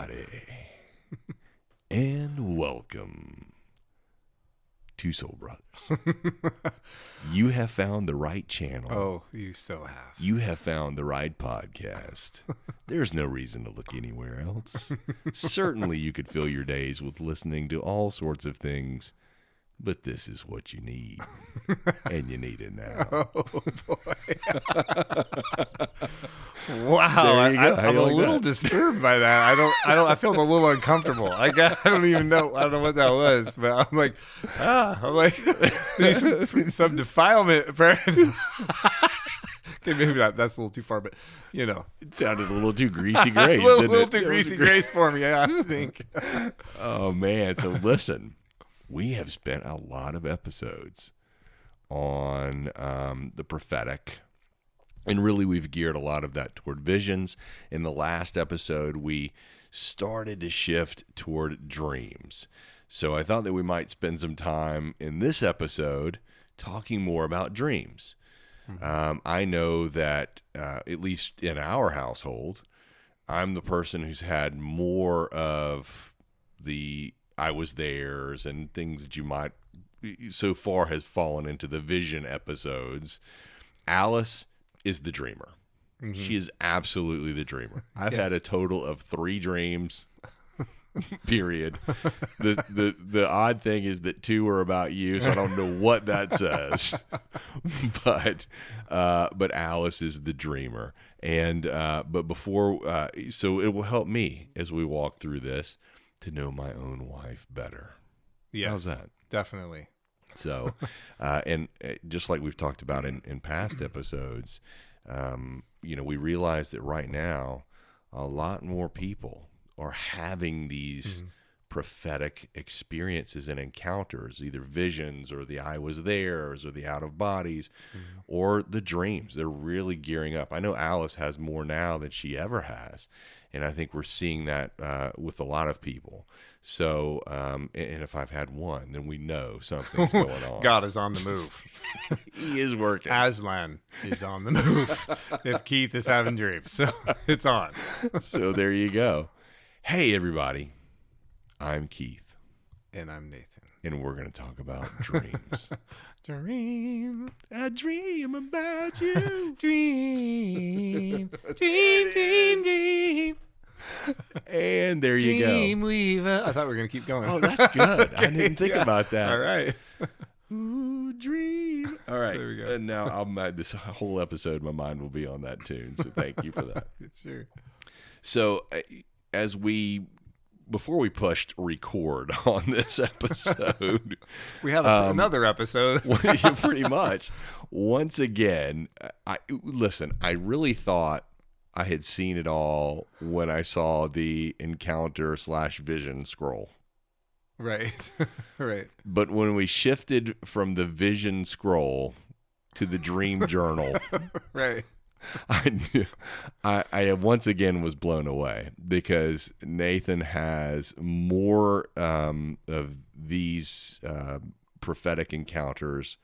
everybody, and welcome to Soul Brothers. You have found the right channel. Oh, you so have. You have found the right podcast. There's no reason to look anywhere else. Certainly you could fill your days with listening to all sorts of things, but this is what you need, and you need it now. Oh, boy. Wow. I'm a little disturbed by that. I felt a little uncomfortable. I don't even know. I don't know what that was, but I'm like, some defilement. Okay, maybe that's a little too far, but you know. It sounded a little too greasy grace. A little too greasy grace for me, I think. Oh, man. So listen. We have spent a lot of episodes on the prophetic, and really we've geared a lot of that toward visions. In the last episode, we started to shift toward dreams. So I thought that we might spend some time in this episode talking more about dreams. Mm-hmm. I know that, at least in our household, I'm the person who's had more of the I was theirs and things that you might so far has fallen into the vision episodes. Alice is the dreamer. Mm-hmm. She is absolutely the dreamer. I've had a total of 3 dreams, period. The odd thing is that 2 are about you, so I don't know what that says. But Alice is the dreamer. And but before so it will help me as we walk through this to know my own wife better. Yes, how's that? Definitely. So, and just like we've talked about in past episodes, we realize that right now, a lot more people are having these prophetic experiences and encounters, either visions or the I was theirs or the out of bodies or the dreams. They're really gearing up. I know Alice has more now than she ever has. And I think we're seeing that with a lot of people. So, and if I've had one, then we know something's going on. God is on the move. He is working. Aslan is on the move. If Keith is having dreams, so it's on. So there you go. Hey, everybody. I'm Keith. And I'm Nathan. And we're going to talk about dreams. Dream. I dream about you. Dream. Dream. And there you go. Dream Weaver. I thought we were going to keep going. Oh, that's good. Okay, I didn't think about that. All right. Ooh, dream. All right. There we go. And now this whole episode, my mind will be on that tune. So thank you for that. Sure. So before we pushed record on this episode, we have another episode. Pretty much. Once again, I really thought I had seen it all when I saw the encounter/vision scroll. Right. Right. But when we shifted from the vision scroll to the dream journal, right. I once again was blown away because Nathan has more of these prophetic encounters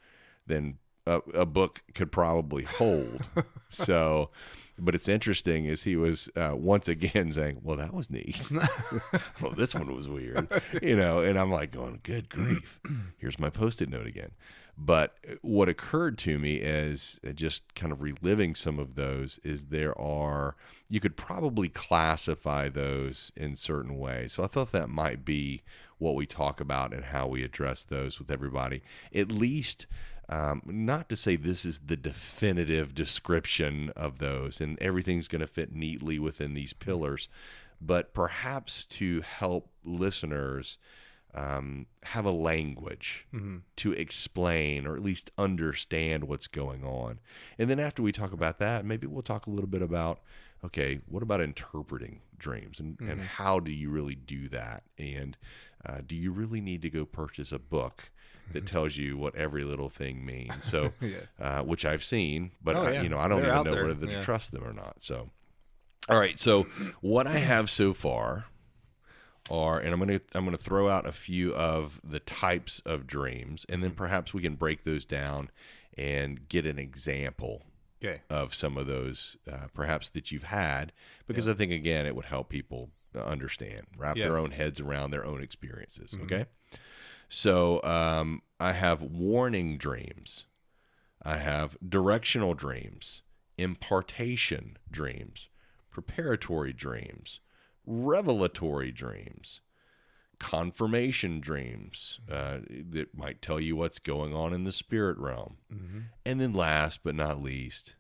than a book could probably hold. So, but it's interesting is he was once again saying, well, that was neat. Well, this one was weird, and I'm like going, good grief. Here's my Post-it note again. But what occurred to me is just kind of reliving some of those is you could probably classify those in certain ways. So I thought that might be what we talk about and how we address those with everybody. At least, not to say this is the definitive description of those and everything's going to fit neatly within these pillars, but perhaps to help listeners have a language to explain or at least understand what's going on. And then after we talk about that, maybe we'll talk a little bit about, okay, what about interpreting dreams and how do you really do that? And do you really need to go purchase a book that tells you what every little thing means? So, yes. Which I've seen, but I don't even know whether to trust them or not. So, all right. So what I have so far and I'm going to throw out a few of the types of dreams, and then perhaps we can break those down and get an example of some of those perhaps that you've had, because I think, again, it would help people understand, wrap Yes. their own heads around their own experiences. Okay. So I have warning dreams. I have directional dreams, impartation dreams, preparatory dreams, revelatory dreams, confirmation dreams that might tell you what's going on in the spirit realm. And then last but not least,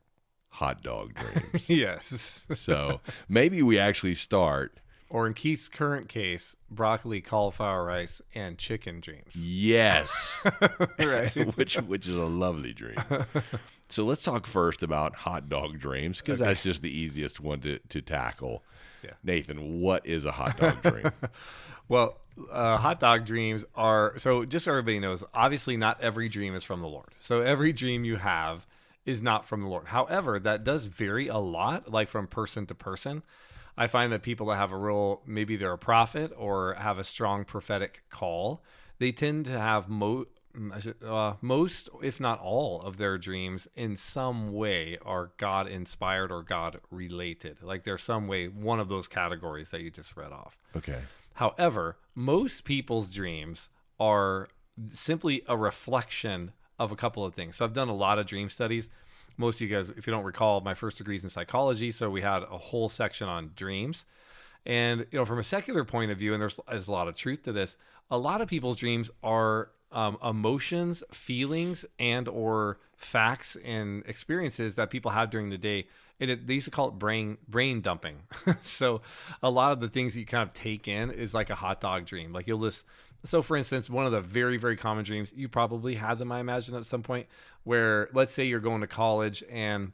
hot dog dreams. Yes. So maybe we actually start. Or in Keith's current case, broccoli, cauliflower rice, and chicken dreams. Yes. Right. which is a lovely dream. So let's talk first about hot dog dreams, because that's just the easiest one to tackle. Yeah. Nathan, what is a hot dog dream? Well, hot dog dreams are, so just so everybody knows, obviously not every dream is from the Lord. So every dream you have is not from the Lord. However, that does vary a lot, like from person to person. I find that people that have a real, maybe they're a prophet or have a strong prophetic call, they tend to have most, if not all, of their dreams in some way are God inspired or God related. Like there's some way, one of those categories that you just read off. Okay. However, most people's dreams are simply a reflection of a couple of things. So I've done a lot of dream studies. Most of you guys, if you don't recall, my first degree is in psychology, so we had a whole section on dreams. And from a secular point of view, and there's a lot of truth to this, a lot of people's dreams are emotions, feelings, and or facts and experiences that people have during the day. And they used to call it brain dumping. So a lot of the things that you kind of take in is like a hot dog dream. Like so for instance, one of the very, very common dreams, you probably had them, I imagine, at some point, where let's say you're going to college and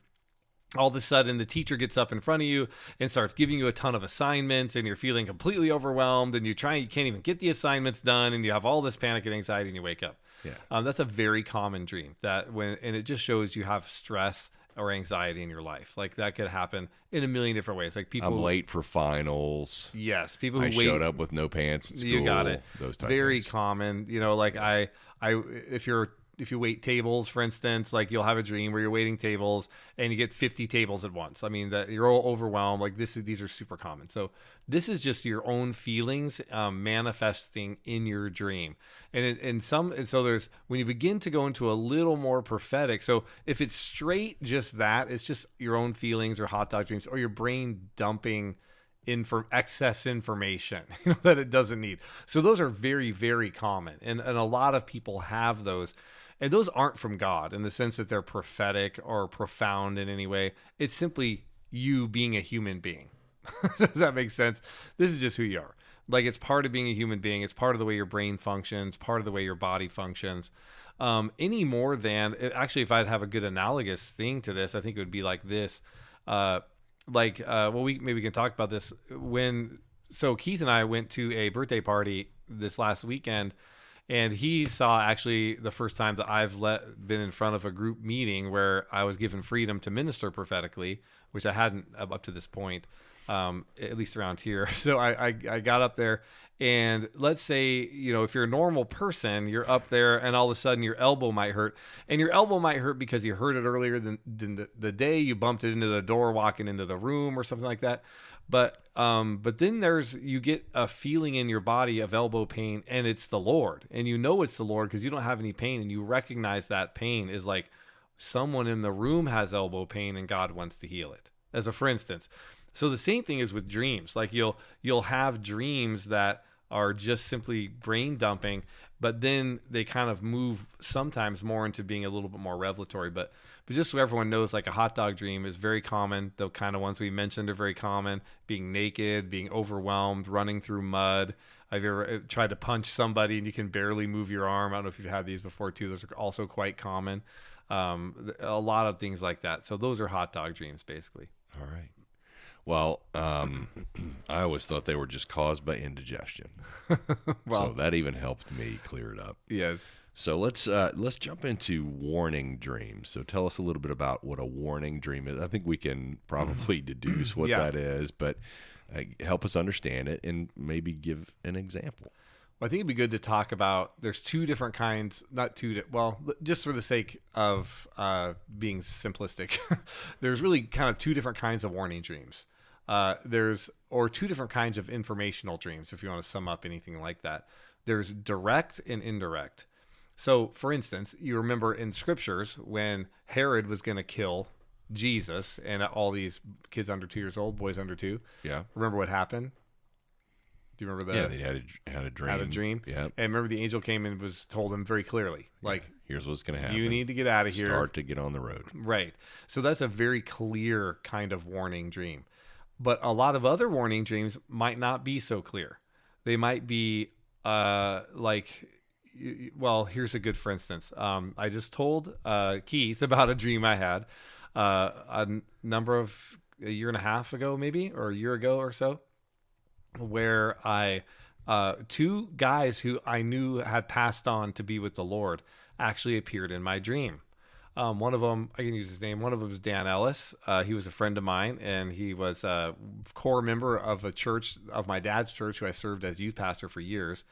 all of a sudden the teacher gets up in front of you and starts giving you a ton of assignments and you're feeling completely overwhelmed and you can't even get the assignments done and you have all this panic and anxiety and you wake up. Yeah. That's a very common dream and it just shows you have stress or anxiety in your life. Like that could happen in a million different ways. Like people, I'm late for finals. Yes, people who I showed up with no pants at school. You got it. Those type very of things. common. Like if you wait tables, for instance, like you'll have a dream where you're waiting tables and you get 50 tables at once. I mean, that you're all overwhelmed. Like these are super common. So this is just your own feelings manifesting in your dream. And so there's, when you begin to go into a little more prophetic. So if it's straight just that, it's just your own feelings or hot dog dreams or your brain dumping excess information that it doesn't need. So those are very, very common. And a lot of people have those. And those aren't from God in the sense that they're prophetic or profound in any way. It's simply you being a human being. Does that make sense? This is just who you are. Like it's part of being a human being. It's part of the way your brain functions, part of the way your body functions. Any more than, actually, if I'd have a good analogous thing to this, I think it would be like this. We can talk about this. So Keith and I went to a birthday party this last weekend, and he saw actually the first time that I've been in front of a group meeting where I was given freedom to minister prophetically, which I hadn't up to this point, at least around here. So I got up there, and let's say, if you're a normal person, you're up there and all of a sudden your elbow might hurt, and your elbow might hurt because you heard it earlier than the day you bumped it into the door walking into the room or something like that. But then you get a feeling in your body of elbow pain, and it's the Lord, and it's the Lord because you don't have any pain, and you recognize that pain is like someone in the room has elbow pain and God wants to heal it, as a for instance. So the same thing is with dreams. Like you'll have dreams that are just simply brain dumping, but then they kind of move sometimes more into being a little bit more revelatory. But just so everyone knows, like a hot dog dream is very common. The kind of ones we mentioned are very common. Being naked, being overwhelmed, running through mud. Have you ever tried to punch somebody and you can barely move your arm? I don't know if you've had these before too. Those are also quite common. A lot of things like that. So those are hot dog dreams, basically. All right. Well, I always thought they were just caused by indigestion. So that even helped me clear it up. Yes. So let's jump into warning dreams. So tell us a little bit about what a warning dream is. I think we can probably deduce what that is, but help us understand it and maybe give an example. Well, I think it'd be good to talk about, there's two different kinds, just for the sake of being simplistic, there's really kind of two different kinds of warning dreams. There's or two different kinds of informational dreams, if you want to sum up anything like that. There's direct and indirect. So, for instance, you remember in scriptures when Herod was going to kill Jesus and all these kids under 2 years old, boys under 2. Yeah. Remember what happened? Do you remember that? Yeah, they had a dream. Had a dream. Yeah. And remember the angel came and was told him very clearly, like, here's what's going to happen. you need to get out of here. Start to get on the road. Right. So that's a very clear kind of warning dream. But a lot of other warning dreams might not be so clear. They might be like, well, here's a good for instance. I just told Keith about a dream I had a year and a half ago, maybe, or a year ago or so, where I two guys who I knew had passed on to be with the Lord actually appeared in my dream. One of them, I can use his name. One of them was Dan Ellis. He was a friend of mine, and he was a core member of a church, of my dad's church, who I served as youth pastor for years.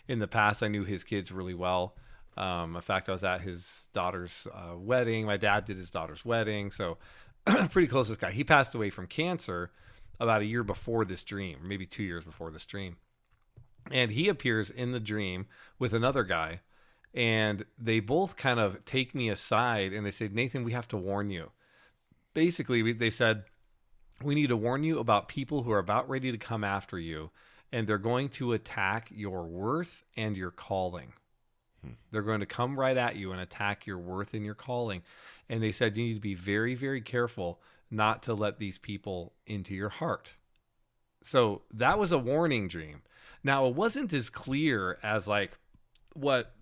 In the past, I knew his kids really well. In fact, I was at his daughter's wedding. My dad did his daughter's wedding, so pretty close to this guy. He passed away from cancer about a year before this dream, maybe 2 years before this dream. And he appears in the dream with another guy, and they both kind of take me aside and they say, Nathan, we have to warn you. Basically, they said, we need to warn you about people who are about ready to come after you, and they're going to attack your worth and your calling. They're going to come right at you and attack your worth and your calling. And they said, you need to be very, very careful not to let these people into your heart. So that was a warning dream. Now, it wasn't as clear as like what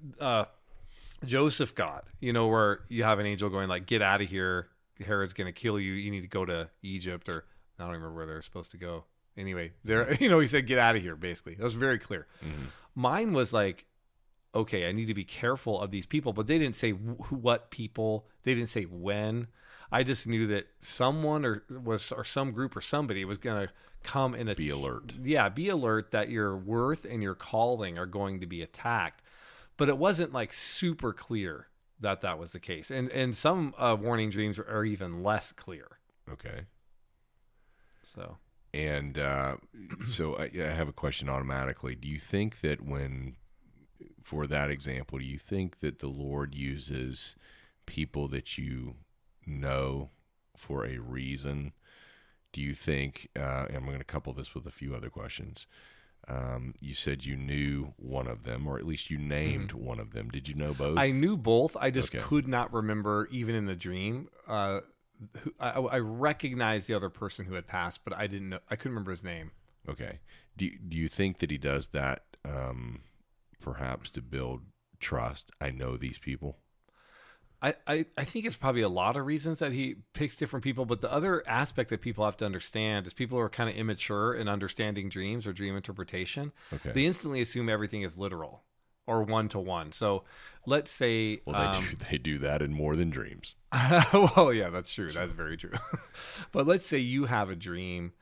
Joseph got, where you have an angel going like, get out of here. Herod's going to kill you. You need to go to Egypt, or I don't remember where they're supposed to go. Anyway, he said, get out of here, basically. That was very clear. Mm-hmm. Mine was like, okay, I need to be careful of these people, but they didn't say what people, they didn't say when. I just knew that someone or some group or somebody was going to come and be alert. Yeah, be alert that your worth and your calling are going to be attacked. But it wasn't like super clear that was the case. And some warning dreams are even less clear. Okay. So. And so I have a question automatically. Do you think that for that example, do you think that the Lord uses people that you know for a reason? Do you think, and I'm going to couple this with a few other questions. You said you knew one of them, or at least you named one of them. Did you know both? I knew both. I just could not remember, even in the dream. I recognized the other person who had passed, but I didn't know. I couldn't remember his name. Okay. Do you think that he does that perhaps to build trust? I know these people. I think it's probably a lot of reasons that he picks different people, but the other aspect that people have to understand is people are kind of immature in understanding dreams or dream interpretation. Okay. They instantly assume everything is literal or one-to-one. So let's say... Well, they do that in more than dreams. Well, yeah, that's true. That's very true. But let's say you have a dream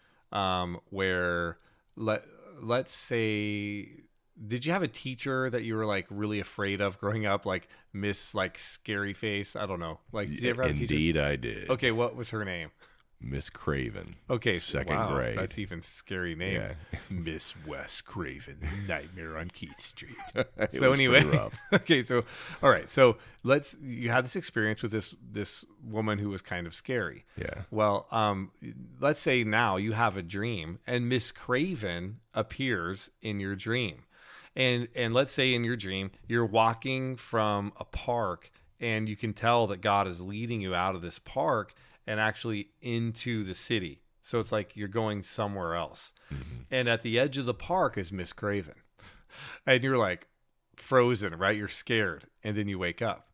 where, let's say... Did you have a teacher that you were like really afraid of growing up, like Miss like Scary Face? I don't know. Like, did you ever have a teacher? Indeed, I did. Okay, what was her name? Miss Craven. Okay, second grade. That's even scary name. Yeah. Miss Wes Craven, Nightmare on Keith Street. So anyway, okay, so all right, so you had this experience with this woman who was kind of scary. Yeah. Well, let's say now you have a dream and Miss Craven appears in your dream. And let's say in your dream, you're walking from a park and you can tell that God is leading you out of this park and actually into the city. So it's like you're going somewhere else. Mm-hmm. And at the edge of the park is Miss Craven. And you're like frozen, right? You're scared. And then you wake up.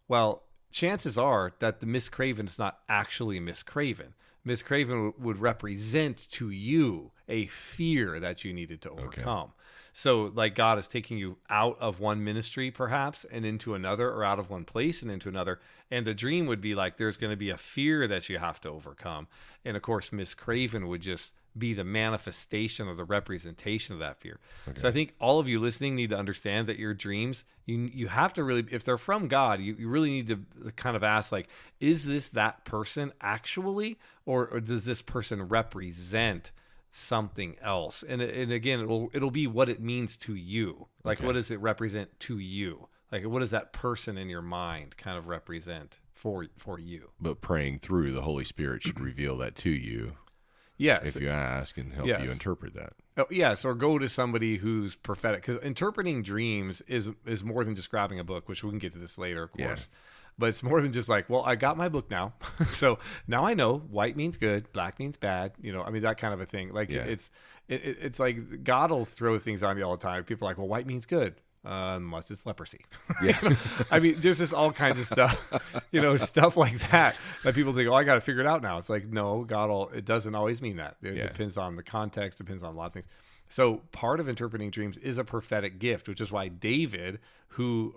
Well, chances are that the Miss Craven is not actually Miss Craven. Miss Craven would represent to you a fear that you needed to overcome. Okay. So like God is taking you out of one ministry perhaps and into another, or out of one place and into another. And the dream would be like, there's going to be a fear that you have to overcome. And of course, Miss Craven would just be the manifestation or the representation of that fear. Okay. So I think all of you listening need to understand that your dreams, you have to really, if they're from God, you really need to kind of ask, like, is this that person actually, or does this person represent something else? And again, it'll be what it means to you. Like, what does it represent to you? Like, what does that person in your mind kind of represent for you? But praying through, the Holy Spirit should reveal that to you. Yes. If you ask, and help you interpret that. Oh, yes, or go to somebody who's prophetic. Because interpreting dreams is more than just grabbing a book, which we can get to this later, of course. Yeah. But it's more than just like, well, I got my book now. So now I know white means good, black means bad. I mean, that kind of a thing. Like, it's like God will throw things on you all the time. People are like, well, white means good. Unless it's leprosy. Yeah. I mean, there's just all kinds of stuff, stuff like that people think, oh, I got to figure it out now. It's like, no, it doesn't always mean that. It depends on the context, depends on a lot of things. So part of interpreting dreams is a prophetic gift, which is why Daniel, who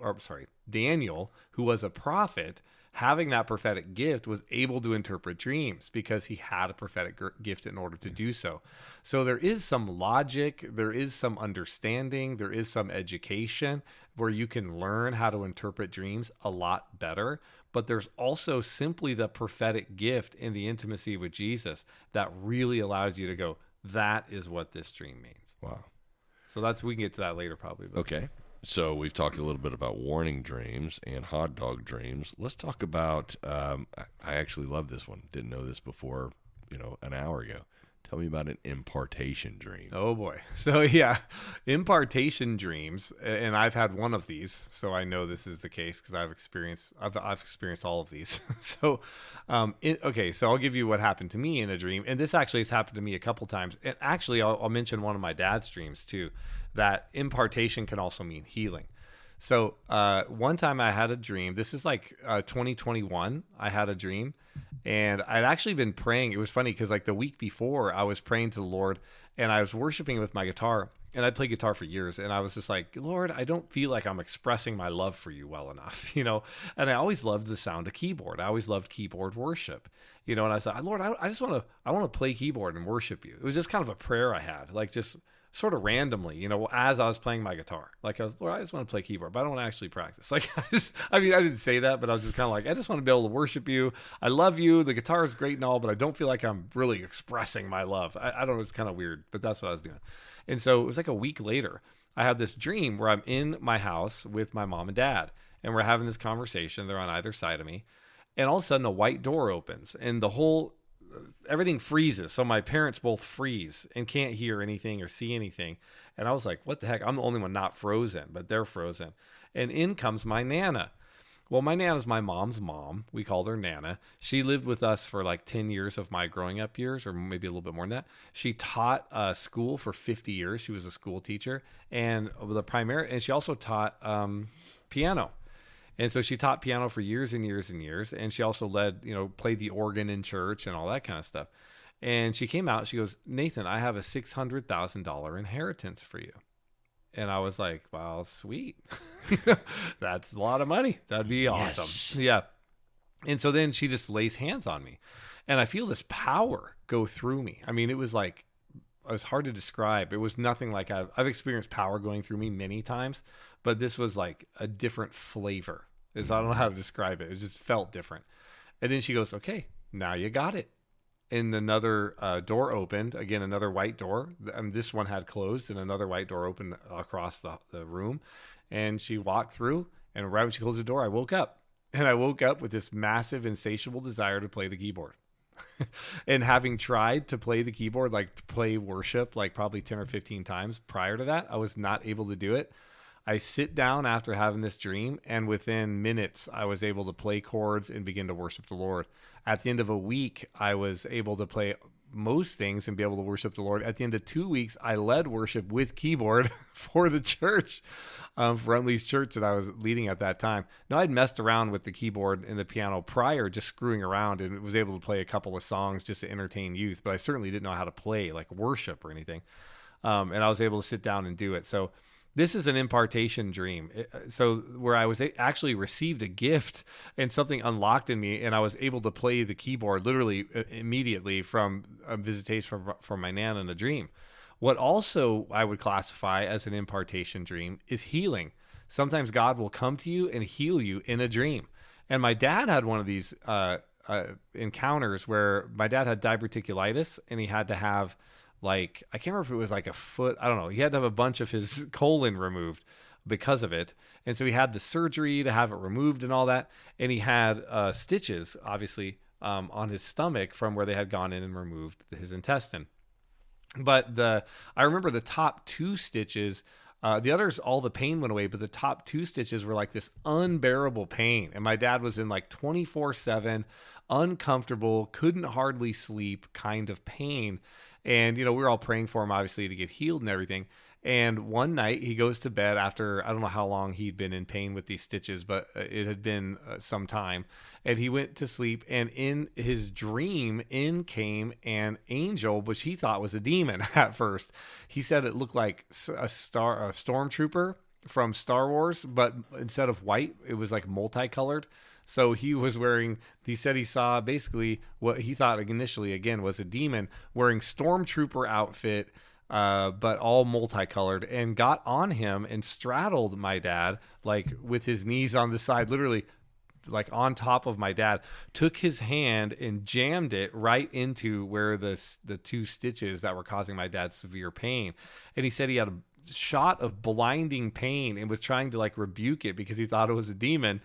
was a prophet, having that prophetic gift, was able to interpret dreams because he had a prophetic gift in order to do so. So there is some logic, there is some understanding, there is some education where you can learn how to interpret dreams a lot better. But there's also simply the prophetic gift in the intimacy with Jesus that really allows you to go, that is what this dream means. Wow. So we can get to that later probably. But. Okay. So we've talked a little bit about warning dreams and hot dog dreams. Let's talk about, I actually love this one. Didn't know this before, an hour ago. Tell me about an impartation dream. Oh boy. So impartation dreams, and I've had one of these, so I know this is the case because I've experienced all of these. So, so I'll give you what happened to me in a dream, and this actually has happened to me a couple times. And actually, I'll mention one of my dad's dreams too. That impartation can also mean healing. So one time I had a dream. This is like 2021. I had a dream, and I'd actually been praying. It was funny because like the week before, I was praying to the Lord, and I was worshiping with my guitar. And I played guitar for years, and I was just like, Lord, I don't feel like I'm expressing my love for you well enough, And I always loved the sound of keyboard. I always loved keyboard worship, And I said, Lord, I want to play keyboard and worship you. It was just kind of a prayer I had, like just sort of randomly, as I was playing my guitar. Like Lord, I just want to play keyboard, but I don't want to actually practice. Like I didn't say that, but I was just kind of like, I just want to be able to worship you. I love you. The guitar is great and all, but I don't feel like I'm really expressing my love. I don't know. It's kind of weird, but that's what I was doing. And so it was like a week later, I had this dream where I'm in my house with my mom and dad, and we're having this conversation. They're on either side of me. And all of a sudden a white door opens and everything freezes. So my parents both freeze and can't hear anything or see anything. And I was like, what the heck? I'm the only one not frozen, but they're frozen. And in comes my Nana. Well, my Nana's my mom's mom. We called her Nana. She lived with us for like 10 years of my growing up years, or maybe a little bit more than that. She taught school for 50 years. She was a school teacher, and she also taught piano. And so she taught piano for years and years and years. And she also played the organ in church and all that kind of stuff. And she came out, she goes, Nathan, I have a $600,000 inheritance for you. And I was like, wow, sweet. That's a lot of money. That'd be awesome. Yes. Yeah. And so then she just lays hands on me, and I feel this power go through me. I mean, it was hard to describe. It was nothing like I've experienced power going through me many times, but this was like a different flavor. I don't know how to describe it. It just felt different. And then she goes, okay, now you got it. And another door opened, again, another white door. And this one had closed, and another white door opened across the room. And she walked through, and right when she closed the door, I woke up. And I woke up with this massive, insatiable desire to play the keyboard. And having tried to play the keyboard, like play worship, like probably 10 or 15 times prior to that, I was not able to do it. I sit down after having this dream, and within minutes, I was able to play chords and begin to worship the Lord. At the end of a week, I was able to play most things and be able to worship the Lord. At the end of 2 weeks, I led worship with keyboard for the church, for Unleashed Church that I was leading at that time. Now, I'd messed around with the keyboard and the piano prior, just screwing around, and was able to play a couple of songs just to entertain youth, but I certainly didn't know how to play like worship or anything. And I was able to sit down and do it. So This is an impartation dream. So where I was actually received a gift and something unlocked in me, and I was able to play the keyboard literally immediately from a visitation from my Nana in a dream. What also I would classify as an impartation dream is healing. Sometimes God will come to you and heal you in a dream. And my dad had one of these encounters where my dad had diverticulitis, and he had to have, like, I can't remember if it was like a foot, I don't know. He had to have a bunch of his colon removed because of it. And so he had the surgery to have it removed and all that. And he had stitches, obviously, on his stomach from where they had gone in and removed his intestine. But I remember the top 2 stitches, the others, all the pain went away, but the top 2 stitches were like this unbearable pain. And my dad was in like 24/7, uncomfortable, couldn't hardly sleep kind of pain. And, we were all praying for him, obviously, to get healed and everything. And one night he goes to bed after, I don't know how long he'd been in pain with these stitches, but it had been some time. And he went to sleep, and in his dream, in came an angel, which he thought was a demon at first. He said it looked like a stormtrooper from Star Wars, but instead of white, it was like multicolored. So he said he saw basically what he thought initially, again, was a demon wearing stormtrooper outfit, but all multicolored, and got on him and straddled my dad, like with his knees on the side, literally like on top of my dad, took his hand and jammed it right into where the 2 stitches that were causing my dad severe pain. And he said he had a shot of blinding pain and was trying to like rebuke it because he thought it was a demon.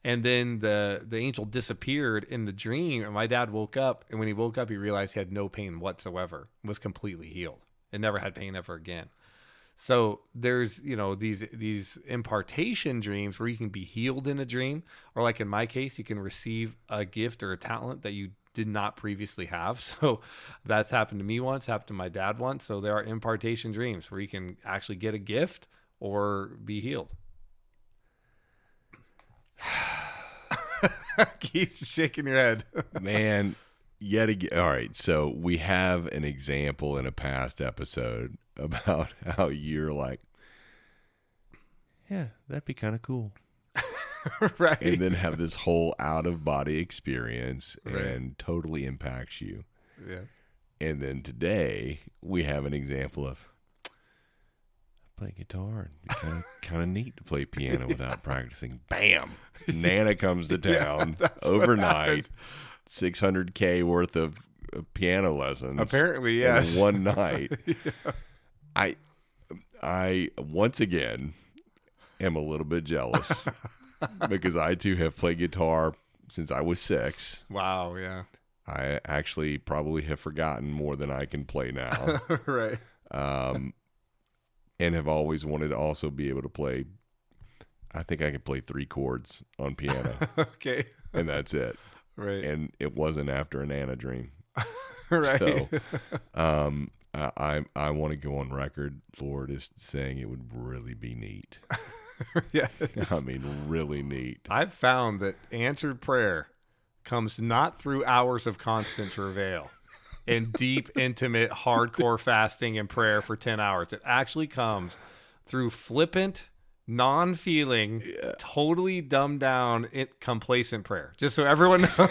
And then the angel disappeared in the dream, and my dad woke up, and when he woke up, he realized he had no pain whatsoever, was completely healed, and never had pain ever again. So there's, these impartation dreams where you can be healed in a dream, or like in my case, you can receive a gift or a talent that you did not previously have. So that's happened to me once, happened to my dad once. So there are impartation dreams where you can actually get a gift or be healed. Keith's shaking your head. Man, yet again. All right, so we have an example in a past episode about how you're like, yeah, that'd be kind of cool. Right. And then have this whole out-of-body experience and totally impacts you. Yeah. And then today, we have an example of play guitar. And kind of neat to play piano without practicing. Bam! Nana comes to town overnight. $600K worth of piano lessons. Apparently, yes. In one night. Yeah. I once again am a little bit jealous because I too have played guitar since I was 6. Wow, yeah. I actually probably have forgotten more than I can play now. Right. And have always wanted to also be able to play. I think I can play 3 chords on piano. Okay. And that's it. Right. And it wasn't after a Nana dream. Right. So, I want to go on record, Lord, is saying it would really be neat. Yes. I mean, really neat. I've found that answered prayer comes not through hours of constant travail and deep, intimate, hardcore fasting and prayer for 10 hours. It actually comes through flippant, non-feeling, totally dumbed down, complacent prayer. Just so everyone knows.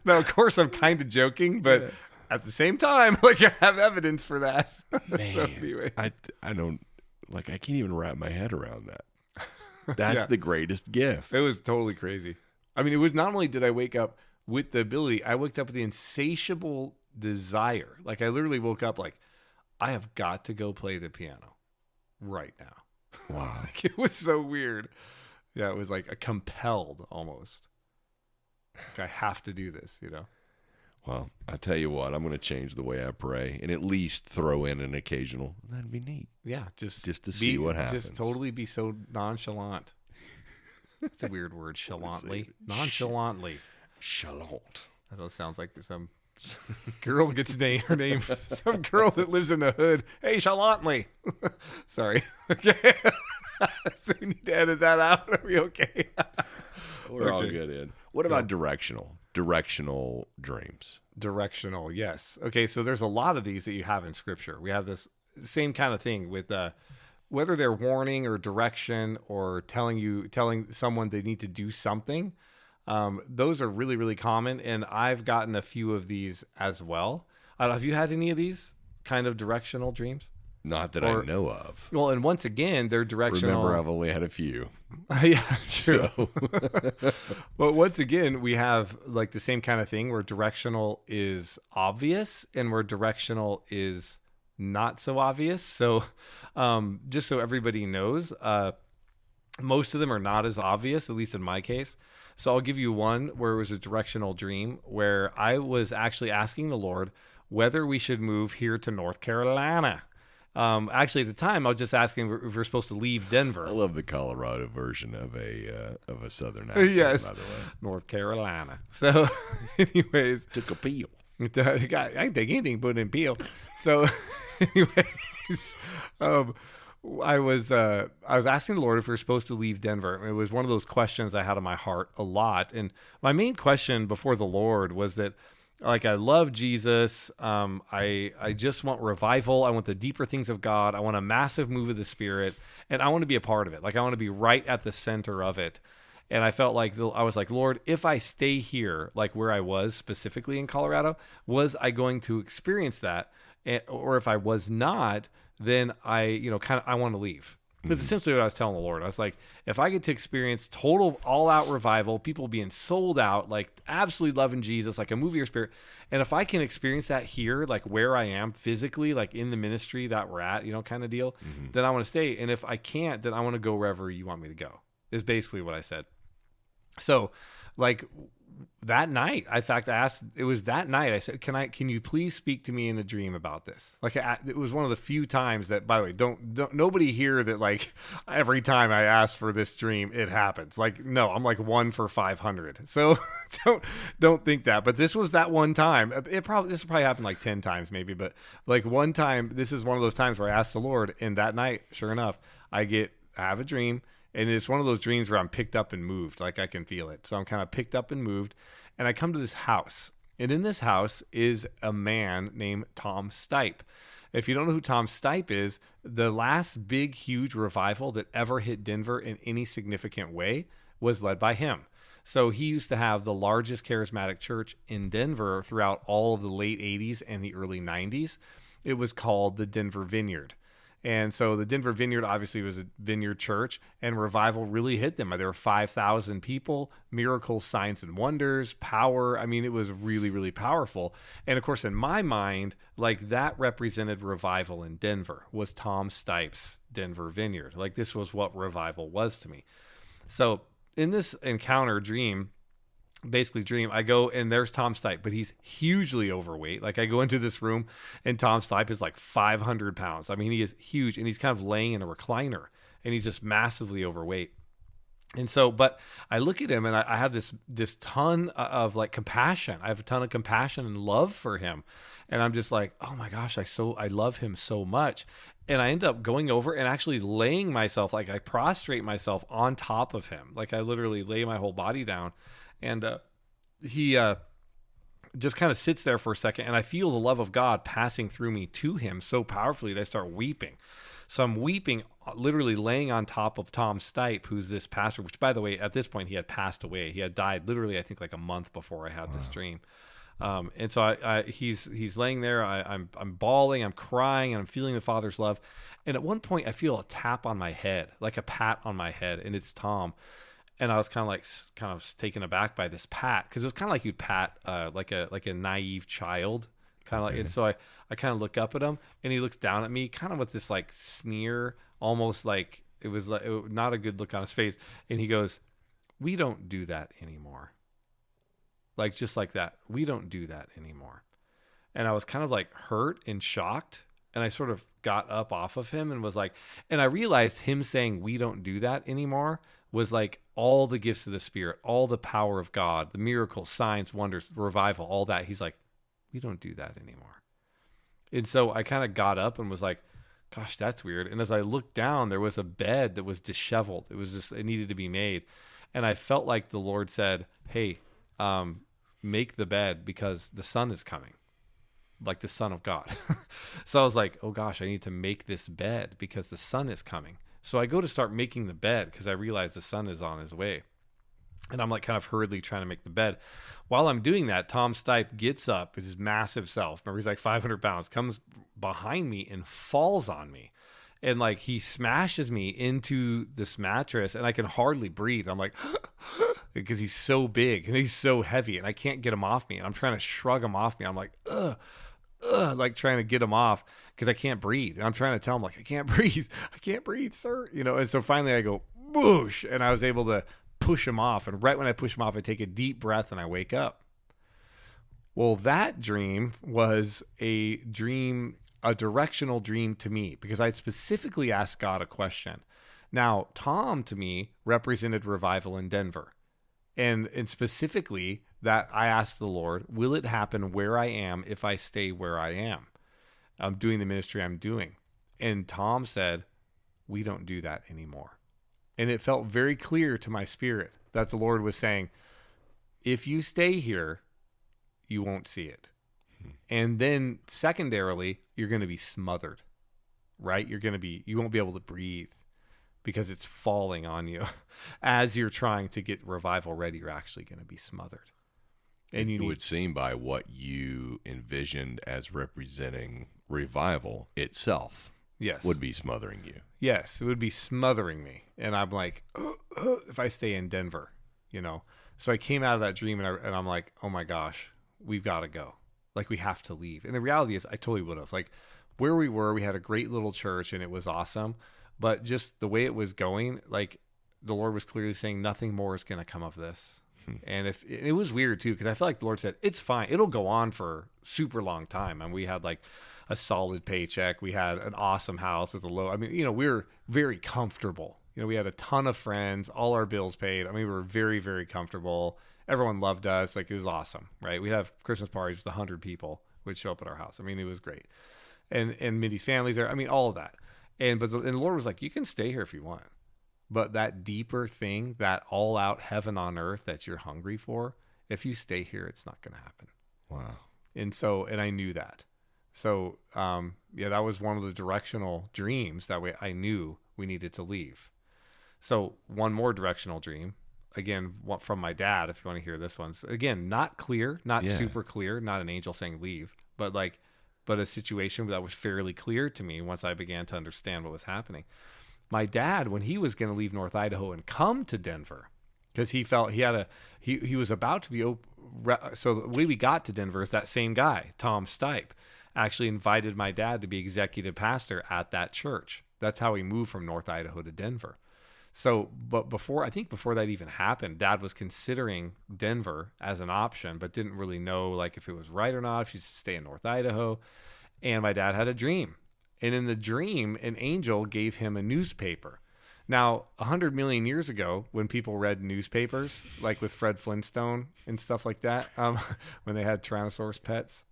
Now, of course, I'm kind of joking, but at the same time, like, I have evidence for that. Man, so anyway. I don't, like, I can't even wrap my head around that. That's the greatest gift. It was totally crazy. I mean, it was not only did I wake up with the ability, I woke up with the insatiable desire. Like, I literally woke up like, I have got to go play the piano right now. Wow. Like, it was so weird. Yeah, it was like a compelled almost. Like, I have to do this, Well, I tell you what, I'm going to change the way I pray and at least throw in an occasional. That'd be neat. Yeah, just to see what happens. Just totally be so nonchalant. It's a weird word, chalantly. Nonchalantly. Chalant. That sounds like some girl gets her name. Some girl that lives in the hood. Hey, chalantly. Sorry. Okay. So we need to edit that out. Are we okay? We're all good in. What about directional? Directional dreams. Directional, yes. Okay, so there's a lot of these that you have in Scripture. We have this same kind of thing with whether they're warning or direction or telling someone they need to do something, those are really, really common. And I've gotten a few of these as well. Have you had any of these kind of directional dreams? Not that I know of. Well, and once again, they're directional. Remember, I've only had a few. Yeah, true. So. But once again, we have like the same kind of thing where directional is obvious and where directional is not so obvious. So just so everybody knows, most of them are not as obvious, at least in my case. So I'll give you one where it was a directional dream where I was actually asking the Lord whether we should move here to North Carolina. Actually, at the time, I was just asking if we're supposed to leave Denver. I love the Colorado version of a Southern accent. Yes, by the way. North Carolina. So, anyways, Took a peel. I can take anything, put it in peel. So, anyways, I was asking the Lord if we were supposed to leave Denver. It was one of those questions I had on my heart a lot, and my main question before the Lord was that, like, I love Jesus. I just want revival. I want the deeper things of God. I want a massive move of the Spirit, and I want to be a part of it. Like, I want to be right at the center of it. And I felt like I was like, Lord, if I stay here, like where I was specifically in Colorado, was I going to experience that? Or if I was not, then I want to leave. Because essentially what I was telling the Lord, I was like, if I get to experience total all-out revival, people being sold out, like absolutely loving Jesus, like a move of your Spirit, and if I can experience that here, like where I am physically, like in the ministry that we're at, kind of deal, then I want to stay. And if I can't, then I want to go wherever you want me to go, is basically what I said. So, like, that night, in fact, I asked, it was that night, I said, can you please speak to me in a dream about this? Like, it was one of the few times that, by the way, don't nobody hear that, like, every time I ask for this dream, it happens. Like, no, I'm like 1 for 500. So don't think that. But this was that one time. This probably happened like 10 times maybe, but like one time, this is one of those times where I asked the Lord, and that night, sure enough, I have a dream. And it's one of those dreams where I'm picked up and moved, like I can feel it. So I'm kind of picked up and moved, and I come to this house. And in this house is a man named Tom Stipe. If you don't know who Tom Stipe is, the last big, huge revival that ever hit Denver in any significant way was led by him. So he used to have the largest charismatic church in Denver throughout all of the late 80s and the early 90s. It was called the Denver Vineyard. And so the Denver Vineyard obviously was a vineyard church, and revival really hit them. There were 5,000 people, miracles, signs, and wonders, power. I mean, it was really, really powerful. And of course, in my mind, like that represented revival in Denver, was Tom Stipe's Denver Vineyard. Like this was what revival was to me. So in this encounter dream, I go and there's Tom Stipe, but he's hugely overweight. Like I go into this room and Tom Stipe is like 500 pounds. I mean, he is huge, and he's kind of laying in a recliner, and he's just massively overweight. And so, but I look at him and I have this ton of like compassion. I have a ton of compassion and love for him. And I'm just like, oh my gosh, I love him so much. And I end up going over and actually laying myself, like I prostrate myself on top of him. Like I literally lay my whole body down. And he just kind of sits there for a second, and I feel the love of God passing through me to him so powerfully that I start weeping. So I'm weeping, literally laying on top of Tom Stipe, who's this pastor, which, by the way, at this point, he had passed away. He had died literally, I think, like a month before I had this dream. And so he's laying there. I'm bawling, I'm crying, and I'm feeling the Father's love. And at one point, I feel a tap on my head, like a pat on my head, and it's Tom. And I was kind of taken aback by this pat, because it was kind of like you'd pat like a naive child, kind of like. And so I kind of look up at him, and he looks down at me, kind of with this like sneer, almost like it was like not a good look on his face. And he goes, "We don't do that anymore." Like just like that, we don't do that anymore. And I was kind of like hurt and shocked, and I sort of got up off of him and was like, and I realized him saying "we don't do that anymore" was like all the gifts of the Spirit, all the power of God, the miracles, signs, wonders, revival, all that. He's like, we don't do that anymore. And so I kind of got up and was like, gosh, that's weird. And as I looked down, there was a bed that was disheveled. It needed to be made. And I felt like the Lord said, hey, make the bed because the sun is coming. like the Son of God. So I was like, oh gosh, I need to make this bed because the sun is coming. So I go to start making the bed because I realize the sun is on his way. And I'm like kind of hurriedly trying to make the bed. While I'm doing that, Tom Stipe gets up with his massive self. Remember, he's like 500 pounds, comes behind me and falls on me. And like he smashes me into this mattress and I can hardly breathe. I'm like, because he's so big and he's so heavy and I can't get him off me. And I'm trying to shrug him off me. I'm like, like trying to get him off because I can't breathe. And I'm trying to tell him like, I can't breathe, sir. You know, and so finally I go, boosh. And I was able to push him off. And right when I push him off, I take a deep breath and I wake up. Well, that dream was a directional dream to me because I specifically asked God a question. Now, Tom to me represented revival in Denver. And specifically that I asked the Lord, will it happen where I am if I stay where I am? I'm doing the ministry I'm doing. And Tom said, we don't do that anymore. And it felt very clear to my spirit that the Lord was saying, if you stay here, you won't see it. And then secondarily, you're going to be smothered, right? You won't be able to breathe because it's falling on you. As you're trying to get revival ready, you're actually going to be smothered. And it would seem by what you envisioned as representing revival itself. Yes. Would be smothering you. Yes, it would be smothering me. And I'm like, if I stay in Denver, you know. So I came out of that dream and I'm like, oh my gosh, we've got to go. Like, we have to leave. And the reality is I totally would have. Like, where we were, we had a great little church and it was awesome. But just the way it was going, like, the Lord was clearly saying nothing more is going to come of this. And if it was weird too, because I felt like the Lord said, it's fine. It'll go on for super long time. And we had like a solid paycheck. We had an awesome house with a low, I mean, you know, we were very comfortable. You know, we had a ton of friends, all our bills paid. I mean, we were very, very comfortable. Everyone loved us. Like, it was awesome, right? We'd have Christmas parties with 100 people would show up at our house. I mean, it was great. And Mindy's family's there. I mean, all of that. And the Lord was like, you can stay here if you want. But that deeper thing, that all out heaven on earth that you're hungry for, if you stay here, it's not going to happen. Wow. And I knew that. So, that was one of the directional dreams that I knew we needed to leave. So one more directional dream, again, from my dad, if you want to hear this one. So again, not clear, not super clear, not an angel saying leave, but a situation that was fairly clear to me once I began to understand what was happening. My dad, when he was going to leave North Idaho and come to Denver, because he felt he was about to be, so the way we got to Denver is that same guy, Tom Stipe, actually invited my dad to be executive pastor at that church. That's how he moved from North Idaho to Denver. So, but before that even happened, Dad was considering Denver as an option, but didn't really know like if it was right or not, if he should stay in North Idaho. And my dad had a dream. And in the dream, an angel gave him a newspaper. Now, 100 million years ago, when people read newspapers, like with Fred Flintstone and stuff like that, when they had Tyrannosaurus pets.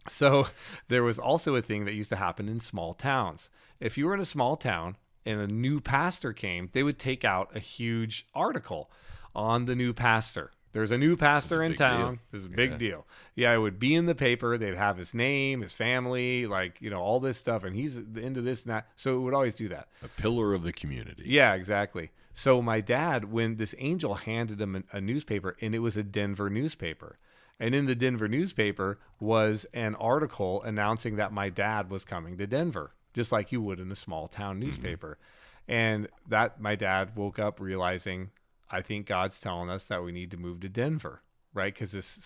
So there was also a thing that used to happen in small towns. If you were in a small town and a new pastor came, they would take out a huge article on the new pastor. There's a new pastor in town. This is a big deal. Yeah, it would be in the paper. They'd have his name, his family, like, you know, all this stuff. And he's into this and that. So it would always do that. A pillar of the community. Yeah, exactly. So my dad, when this angel handed him a newspaper, and it was a Denver newspaper. And in the Denver newspaper was an article announcing that my dad was coming to Denver, just like you would in a small town newspaper. Mm-hmm. And that my dad woke up realizing, I think God's telling us that we need to move to Denver, right? Because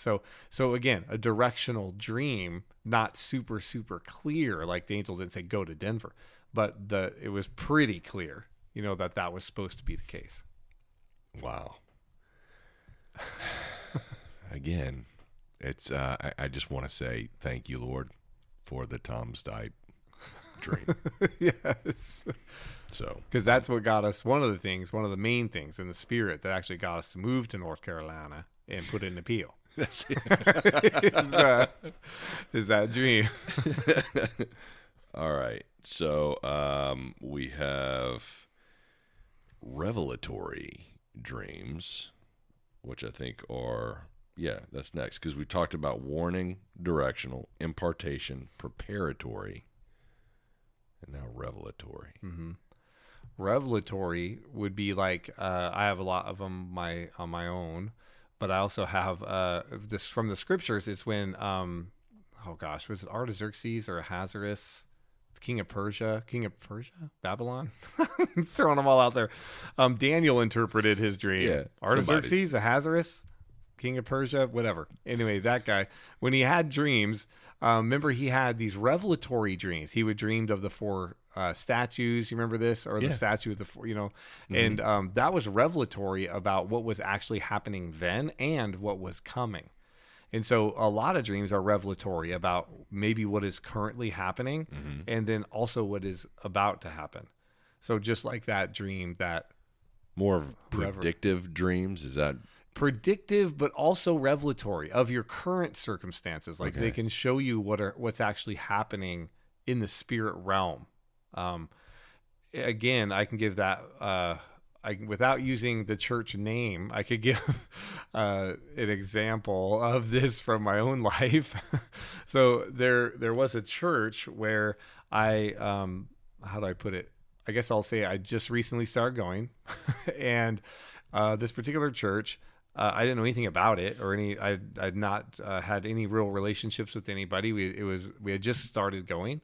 so again, a directional dream, not super, super clear. Like the angel didn't say go to Denver, but it was pretty clear, you know, that was supposed to be the case. Wow. Again, it's I just want to say thank you, Lord, for the Tom Stipe dream. Yes. So, because that's what got us, one of the main things in the spirit that actually got us to move to North Carolina and put in an appeal. That's it. is that dream. All right. So we have revelatory dreams, which I think are Yeah, that's next, because we talked about warning, directional, impartation, preparatory, and now revelatory. Mm-hmm. Revelatory would be like I have a lot of them on my own, but I also have this from the scriptures. It's when oh gosh, was it Artaxerxes or Ahasuerus, King of Persia, Babylon? Throwing them all out there. Daniel interpreted his dream. Yeah, Artaxerxes, Ahasuerus, King of Persia, whatever. Anyway, that guy, when he had dreams, remember he had these revelatory dreams. He would dreamed of the four statues. You remember this, or the statue with the four, and that was revelatory about what was actually happening then and what was coming. And so a lot of dreams are revelatory about maybe what is currently happening, and then also what is about to happen. So just like that dream, that more of predictive dreams, is that? Predictive, but also revelatory of your current circumstances. Like they can show you what's actually happening in the spirit realm. Again, I can give that without using the church name. I could give an example of this from my own life. So there was a church where how do I put it? I guess I'll say I just recently started going, and this particular church. I didn't know anything about it or I'd not had any real relationships with anybody. We had just started going.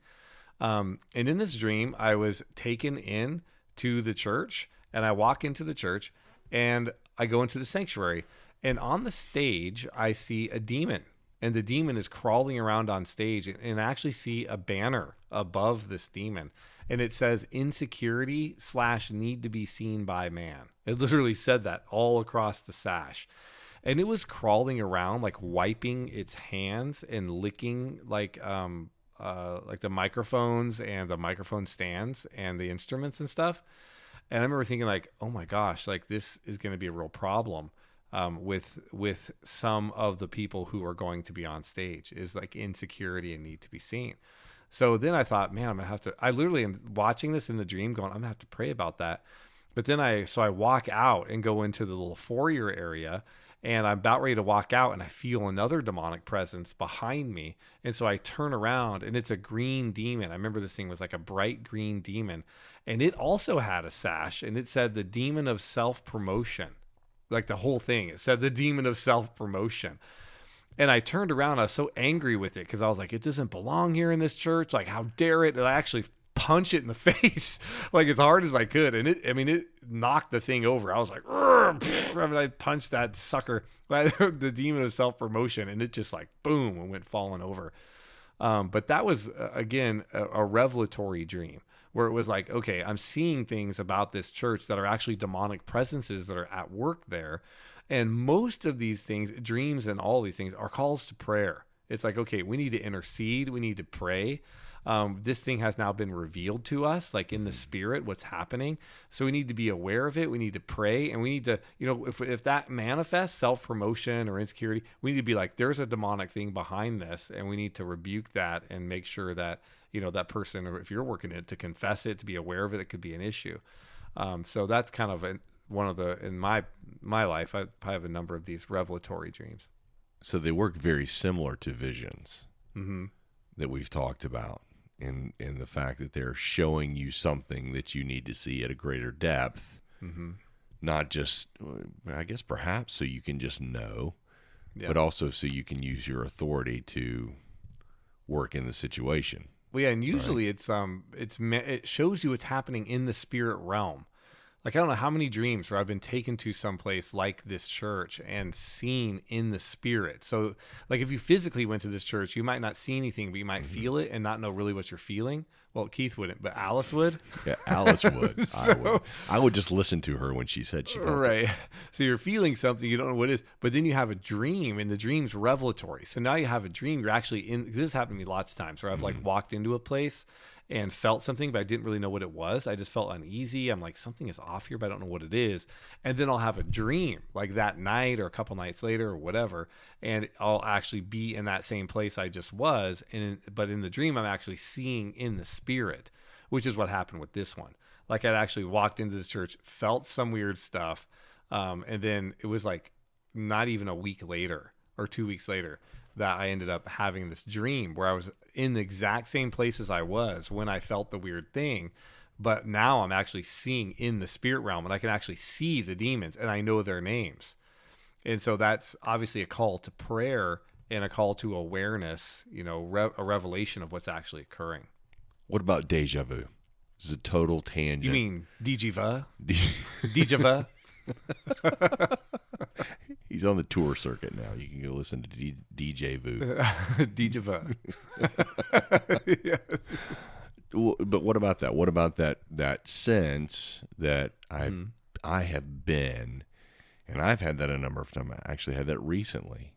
And in this dream, I was taken in to the church, and I walk into the church and I go into the sanctuary, and on the stage, I see a demon, and the demon is crawling around on stage, and I actually see a banner above this demon. And it says insecurity / need to be seen by man. It literally said that all across the sash. And it was crawling around, like wiping its hands and licking like the microphones and the microphone stands and the instruments and stuff. And I remember thinking like, oh my gosh, like this is going to be a real problem with some of the people who are going to be on stage, is like insecurity and need to be seen. So then I thought, man, I'm going to have to, I literally am watching this in the dream going, I'm going to have to pray about that. But then I walk out and go into the little foyer area, and I'm about ready to walk out, and I feel another demonic presence behind me. And so I turn around, and it's a green demon. I remember this thing was like a bright green demon, and it also had a sash, and it said the demon of self-promotion. Like the whole thing, it said the demon of self-promotion. And I turned around, I was so angry with it because I was like, it doesn't belong here in this church. Like, how dare it? And I actually punch it in the face like as hard as I could. And it knocked the thing over. I was like, I punched that sucker, the demon of self-promotion, and it just like, boom, and went falling over. But that was, again, a revelatory dream where it was like, okay, I'm seeing things about this church that are actually demonic presences that are at work there. And most of these things, dreams and all these things, are calls to prayer. It's like, okay, we need to intercede. We need to pray. This thing has now been revealed to us, like in the spirit, what's happening. So we need to be aware of it. We need to pray. And we need to, if that manifests self-promotion or insecurity, we need to be like, there's a demonic thing behind this. And we need to rebuke that and make sure that, that person, or if you're working it, to confess it, to be aware of it. It could be an issue. So that's kind of one of the, in my life, I have a number of these revelatory dreams. So they work very similar to visions that we've talked about, in the fact that they're showing you something that you need to see at a greater depth, not just, I guess, perhaps so you can just know, but also so you can use your authority to work in the situation. Well, yeah, and usually it shows you what's happening in the spirit realm. Like, I don't know how many dreams where I've been taken to someplace like this church and seen in the spirit. So, like, if you physically went to this church, you might not see anything, but you might feel it and not know really what you're feeling. Well, Keith wouldn't, but Alice would. Yeah, Alice would. I would just listen to her when she said she felt it. So you're feeling something, you don't know what it is, but then you have a dream, and the dream's revelatory. So now you have a dream, you're actually in. This has happened to me lots of times where I've like walked into a place and felt something, but I didn't really know what it was. I just felt uneasy. I'm like, something is off here, but I don't know what it is. And then I'll have a dream like that night or a couple nights later or whatever, and I'll actually be in that same place I just was. But in the dream, I'm actually seeing in the spirit, which is what happened with this one. Like, I'd actually walked into this church, felt some weird stuff, and then it was like not even a week later, or 2 weeks later that I ended up having this dream where I was in the exact same place as I was when I felt the weird thing. But now I'm actually seeing in the spirit realm, and I can actually see the demons and I know their names. And so that's obviously a call to prayer and a call to awareness, a revelation of what's actually occurring. What about deja vu? This is a total tangent. You mean déjà vu? Déjà vu? He's on the tour circuit now. You can go listen to DJ Vu. Déjà vu. Yes. But what about that? What about that sense that I have been, and I've had that a number of times. I actually had that recently,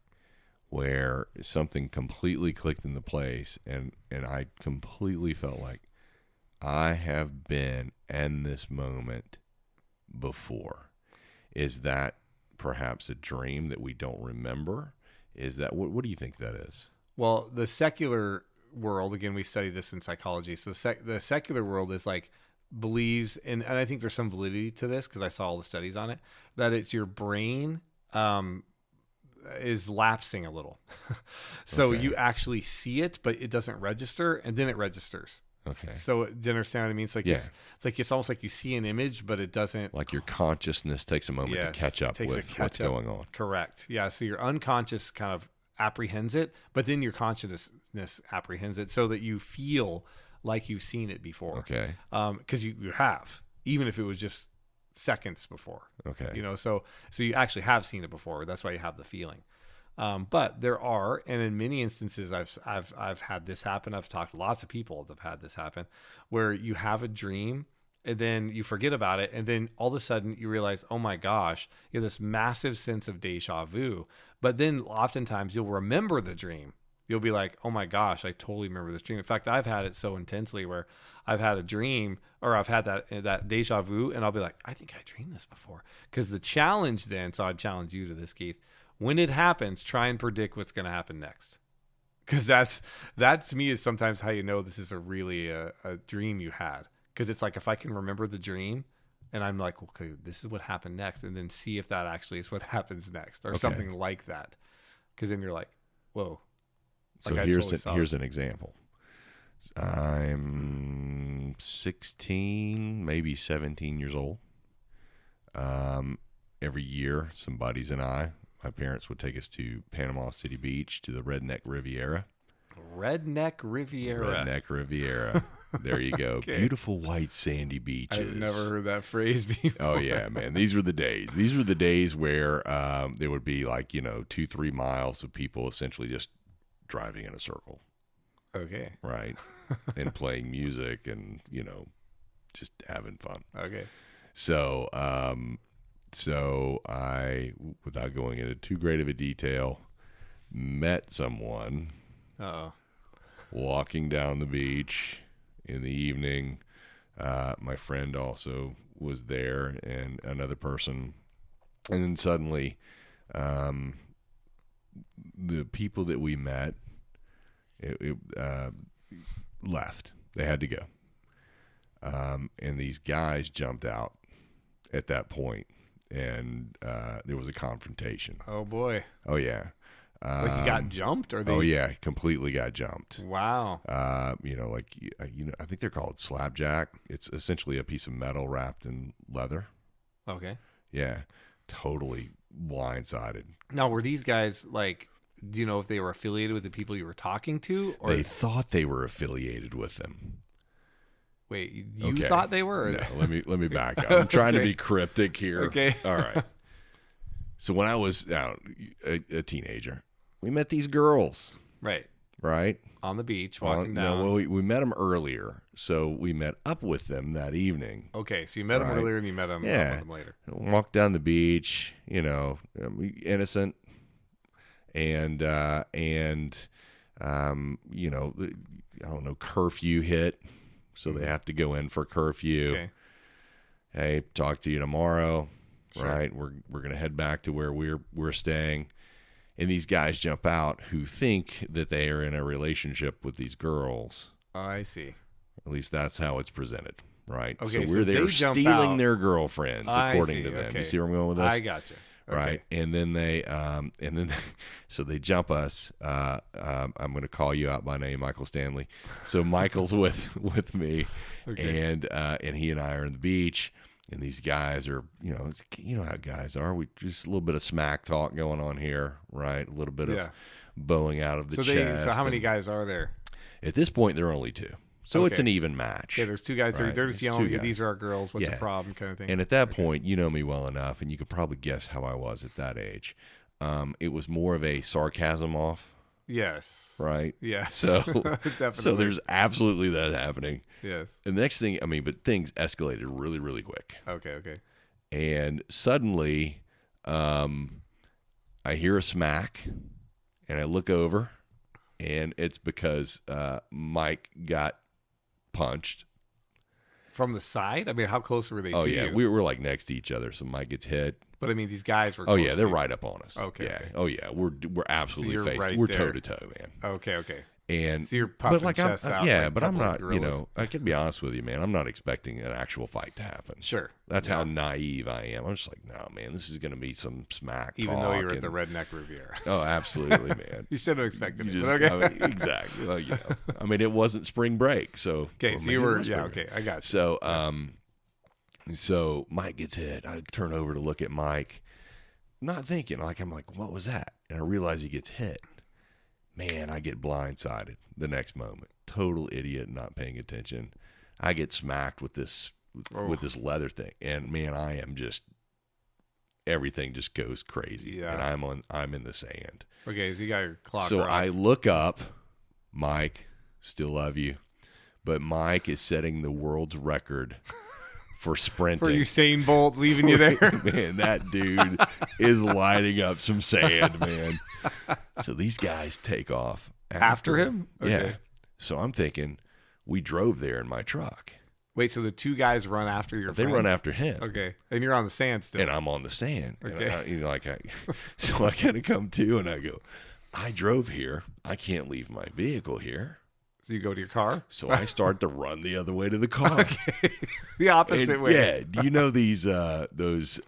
where something completely clicked into place, and I completely felt like I have been in this moment before. Is that perhaps a dream that we don't remember? Is that what do you think that is? Well, the secular world, again, we study this in psychology. So the secular world is like believes, and I think there's some validity to this because I saw all the studies on it, that it's your brain is lapsing a little. So you actually see it, but it doesn't register, and then it registers. Okay. So do you understand what I mean? It's like it's almost like you see an image, but it doesn't. Like your consciousness takes a moment to catch up with what's going on. Correct. Yeah. So your unconscious kind of apprehends it, but then your consciousness apprehends it, so that you feel like you've seen it before. Okay. Because you have, even if it was just seconds before. Okay. So you actually have seen it before. That's why you have the feeling. But there are, and in many instances, I've had this happen. I've talked to lots of people that have had this happen, where you have a dream and then you forget about it, and then all of a sudden you realize, oh my gosh, you have this massive sense of deja vu. But then oftentimes you'll remember the dream. You'll be like, oh my gosh, I totally remember this dream. In fact, I've had it so intensely where I've had a dream, or I've had that deja vu, and I'll be like, I think I dreamed this before. Because the challenge then, so I'd challenge you to this, Keith, when it happens, try and predict what's going to happen next. Because that to me is sometimes how you know this is really a dream you had. Because it's like, if I can remember the dream and I'm like, okay, this is what happened next, and then see if that actually is what happens next, or something like that. Because then you're like, whoa. So like here's an example. I'm 16, maybe 17 years old. Every year, some buddies and my parents would take us to Panama City Beach, to the Redneck Riviera. Redneck Riviera. There you go. Okay. Beautiful white sandy beaches. I've never heard that phrase before. Oh yeah, man. These were the days. These were the days where there would be 2-3 miles of people essentially just driving in a circle. Okay. Right. And playing music and, just having fun. Okay. So I, without going into too great of a detail, met someone walking down the beach in the evening. My friend also was there, and another person. And then suddenly, the people that we met left. They had to go. And these guys jumped out at that point, and there was a confrontation. Oh boy. Oh yeah. Like you got jumped, or they? Oh yeah, completely got jumped. Wow. I think they're called slapjack. It's essentially a piece of metal wrapped in leather. Okay. Yeah, totally blindsided. Now, were these guys like? Do you know if they were affiliated with the people you were talking to? Or they thought they were affiliated with them. Wait, you thought they were? No, let me back up. I'm trying to be cryptic here. Okay. All right. So when I was a teenager, we met these girls. Right. Right. On the beach, walking down. No, we met them earlier, so we met up with them that evening. Okay, so you met them earlier and you met them, up with them later. Walked down the beach, innocent, and I don't know, curfew hit. So they have to go in for curfew. Okay. Hey, talk to you tomorrow. Sure. Right? We're gonna head back to where we're staying. And these guys jump out who think that they are in a relationship with these girls. Oh, I see. At least that's how it's presented, right? Okay, so we're there stealing their girlfriends, according to them. Okay. You see where I'm going with this? I gotcha. right? And then so they jump us. I'm going to call you out by name, Michael Stanley. So Michael's with me, and he and I are on the beach, and these guys are, you know how guys are. We just a little bit of smack talk going on here, right? A little bit of bowing out of the chest. So how many guys are there? At this point, there are only two. So it's an even match. Yeah, there's two guys. Right? They're just yelling, these are our girls. What's the problem kind of thing. And at that point, you know me well enough, and you could probably guess how I was at that age. It was more of a sarcasm off. Yes. Right? Yes. So, definitely. So there's absolutely that happening. Yes. And the next thing, but things escalated really, really quick. Okay. And suddenly, I hear a smack, and I look over, and it's because Mike got punched from the side. I mean, how close were they to you? We were like next to each other, so Mike gets hit. But I mean, these guys were close they're right up on us. Okay. We're absolutely so faced. Right we're there. toe to toe, man. Okay. And so you're puffing but chest out. But I'm not, I can be honest with you, man. I'm not expecting an actual fight to happen. Sure. That's how naive I am. I'm just like, no, man, this is going to be some smack Even talk though you're at the Redneck Riviera. Oh, absolutely, man. You should have expected it. Okay. Exactly. Well, it wasn't spring break, so. Okay, so you were, okay, I got you. So Mike gets hit. I turn over to look at Mike, not thinking, I'm like, what was that? And I realize he gets hit. Man, I get blindsided the next moment. Total idiot, not paying attention. I get smacked with this leather thing, and man, I am just, everything just goes crazy. Yeah. And I'm in the sand. Okay, so you got your clock. So rocked. I look up, Mike, still love you, but Mike is setting the world's record for sprinting. For Usain Bolt leaving you there. Man, that dude is lighting up some sand, man. So these guys take off. After him? Okay. Yeah. So I'm thinking, we drove there in my truck. Wait, so the two guys run after your friend? They run after him. Okay. And you're on the sand still. And I'm on the sand. Okay. So I kind of come to and I go, I drove here. I can't leave my vehicle here. So you go to your car? So I start to run the other way to the car. Okay. The opposite way. Yeah. Do you know these those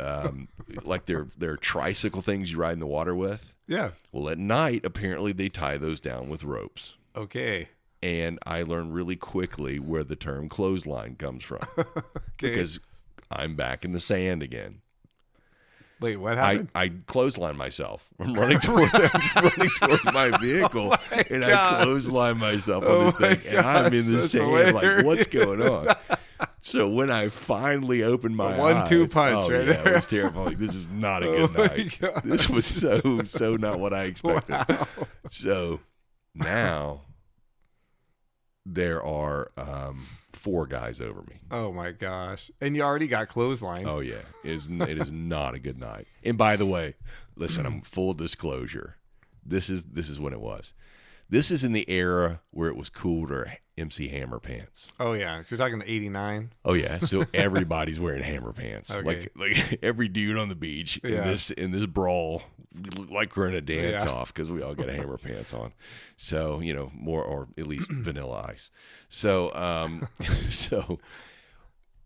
like they're tricycle things you ride in the water with? Yeah. Well, at night apparently they tie those down with ropes. Okay. And I learned really quickly where the term clothesline comes from. Because I'm back in the sand again. Wait, what happened? I clothesline myself. I'm running toward my vehicle, and I clothesline myself on this thing, and I'm in the sand, like, what's going on? So when I finally opened my eyes, 1-2 punch right there. It was terrible. Like, this is not a good night. This was so not what I expected. Wow. So now there are 4 guys over me. Oh my gosh. And you already got clothesline. Oh yeah. It is not a good night. And by the way, listen, I'm full disclosure. This is when it was. This is in the era where it was cool to MC hammer pants. Oh yeah. So you're talking 89? Oh yeah. So everybody's wearing hammer pants. Okay. Like every dude on the beach in this brawl, we look like we're in a dance off because we all got hammer pants on. So, more or at least vanilla ice. So so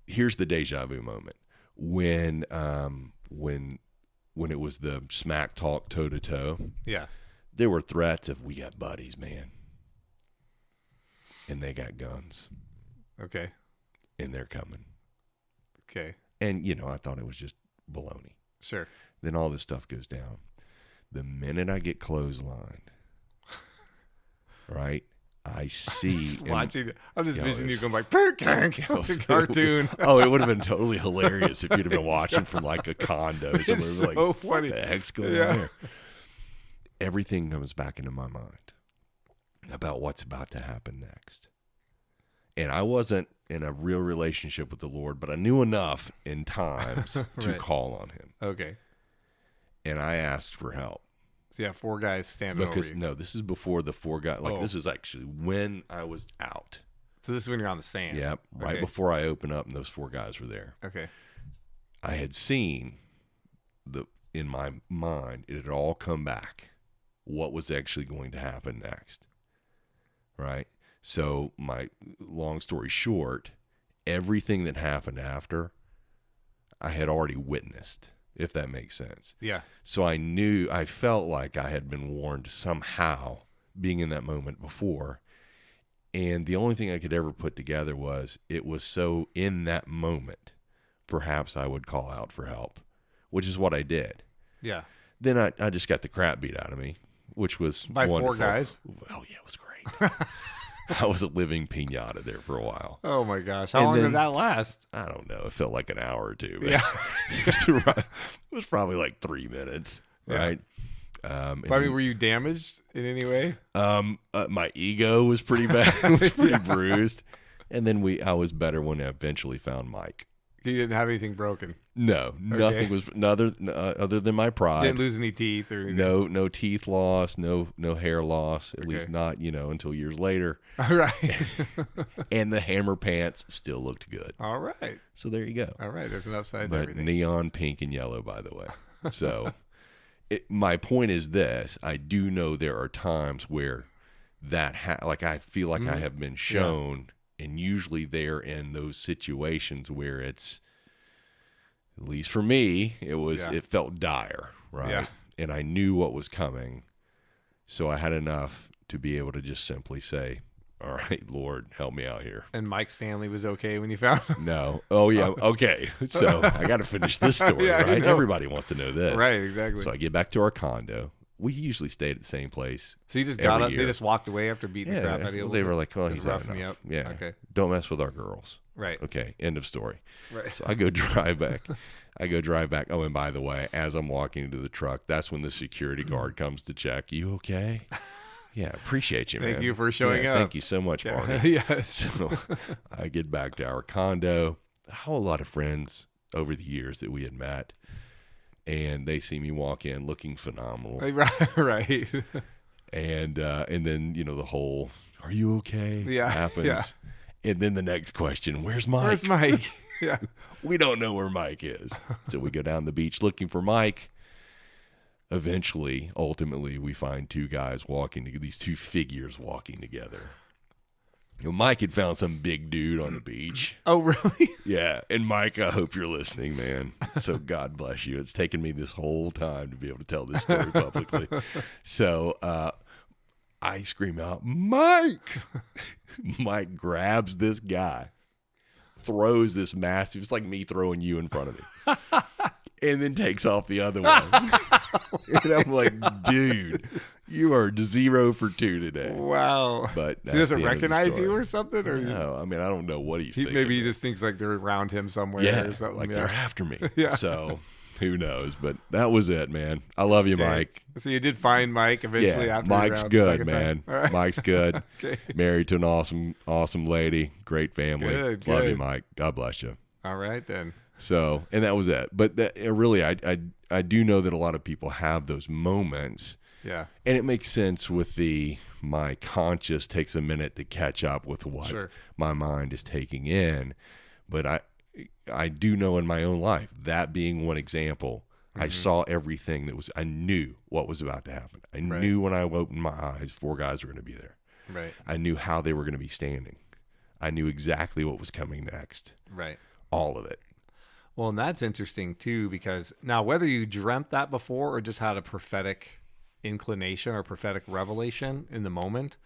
here's the deja vu moment. When it was the smack talk toe to toe. Yeah. There were threats of, we got buddies, man. And they got guns. Okay. And they're coming. Okay. And, I thought it was just baloney. Sure. Then all this stuff goes down. The minute I get clotheslined, right, I see. I'm just visioning you going like, cartoon. It would have been totally hilarious if you'd have been watching from like a condo. It's so like, funny. What the heck's going on there? Everything comes back into my mind about what's about to happen next. And I wasn't in a real relationship with the Lord, but I knew enough in times to call on him. Okay. And I asked for help. So yeah, 4 guys standing over you. No, this is before the 4 guys. This is actually when I was out. So this is when you're on the sand. Yep. Right before I opened up and those 4 guys were there. Okay. I had seen in my mind, it had all come back. What was actually going to happen next, right? So my long story short, everything that happened after, I had already witnessed. if that makes sense. Yeah. So I felt like I had been warned somehow being in that moment before. And the only thing I could ever put together was it was so in that moment, perhaps I would call out for help, which is what I did. Yeah. Then I just got the crap beat out of me, which was by wonderful. 4 guys. Oh, yeah, it was great. I was a living piñata there for a while. Oh, my gosh. How long did that last? I don't know. It felt like an hour or two. Yeah. It was probably like 3 minutes, right? Were you damaged in any way? My ego was pretty bad. It was pretty bruised. And then I was better when I eventually found Mike. You didn't have anything broken? No, nothing was other than my pride. Didn't lose any teeth or anything? No teeth loss, no hair loss, at least not, until years later. All right. And the hammer pants still looked good. All right. So there you go. All right, there's an upside to But everything. neon pink and yellow, by the way. So my point is this. I do know there are times where I feel like I have been shown, and usually they're in those situations where it's, at least for me, it felt dire, right? Yeah. And I knew what was coming. So I had enough to be able to just simply say, all right, Lord, help me out here. And Mike Stanley was okay when you found him? No. Oh, yeah. Okay. So I got to finish this story, right? Everybody wants to know this. Right, exactly. So I get back to our condo. We usually stayed at the same place. So you just got up, they just walked away after beating the crap out of you? They were like, well, he's roughing had me enough. up. Yeah. Okay. Don't mess with our girls. Right. Okay. End of story. Right. So I go drive back. Oh, and by the way, as I'm walking into the truck, that's when the security guard comes to check. You okay? Yeah, appreciate you, man. Thank you for showing up. Thank you so much, Barney. Yes. So I get back to our condo. A whole lot of friends over the years that we had met, and they see me walk in looking phenomenal. Right. And then, the whole, are you okay? Happens. Yeah. And then the next question, where's Mike? Where's Mike? Yeah. We don't know where Mike is. So we go down the beach looking for Mike. Ultimately, we find these two figures walking together. Mike had found some big dude on the beach. Oh, really? Yeah. And Mike, I hope you're listening, man. So God bless you. It's taken me this whole time to be able to tell this story publicly. So I scream out, Mike! Mike grabs this guy, throws this massive, it's like me throwing you in front of me, and then takes off the other one. And I'm like, dude, you are 0 for 2 today. Wow. But he doesn't recognize you or something? Or no, I mean, I don't know what he's thinking. Maybe he just thinks like they're around him somewhere or something. Like they're after me. Yeah. So who knows? But that was it, man. I love you, Mike. So you did find Mike eventually after Mike's good, man. Right. Mike's good. Okay. Married to an awesome lady. Great family. Good. Love you, Mike. God bless you. All right, then. So, and that was it. But really, I do know that a lot of people have those moments. Yeah. And it makes sense with my conscious takes a minute to catch up with what my mind is taking in. But I do know in my own life, that being one example, I saw everything I knew what was about to happen. I knew when I opened my eyes, 4 guys were going to be there. Right. I knew how they were going to be standing. I knew exactly what was coming next. Right. All of it. Well, and that's interesting too, because now whether you dreamt that before or just had a prophetic inclination or prophetic revelation in the moment.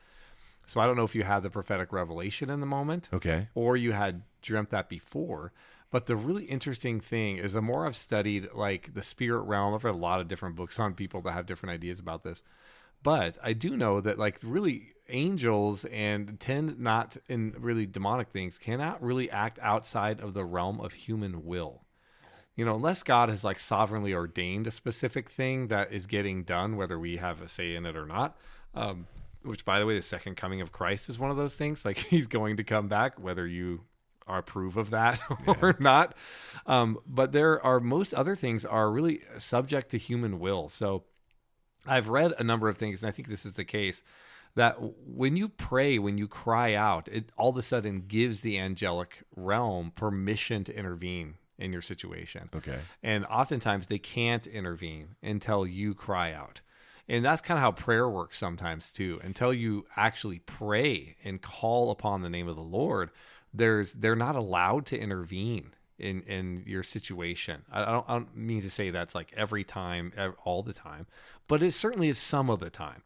So I don't know if you had the prophetic revelation in the moment. Okay. Or you had dreamt that before. But the really interesting thing is the more I've studied like the spirit realm, I've read a lot of different books on people that have different ideas about this. But I do know that like really angels and tend not in really demonic things cannot really act outside of the realm of human will. Unless God has like sovereignly ordained a specific thing that is getting done, whether we have a say in it or not. Which, by the way, the second coming of Christ is one of those things. Like he's going to come back, whether you approve of that or not. But most other things are really subject to human will. So I've read a number of things, and I think this is the case, that when you pray, when you cry out, it all of a sudden gives the angelic realm permission to intervene in your situation. Okay. And oftentimes they can't intervene until you cry out. And that's kind of how prayer works sometimes too. Until you actually pray and call upon the name of the Lord, they're not allowed to intervene in your situation. I don't mean to say that's like every time, all the time, but it certainly is some of the time.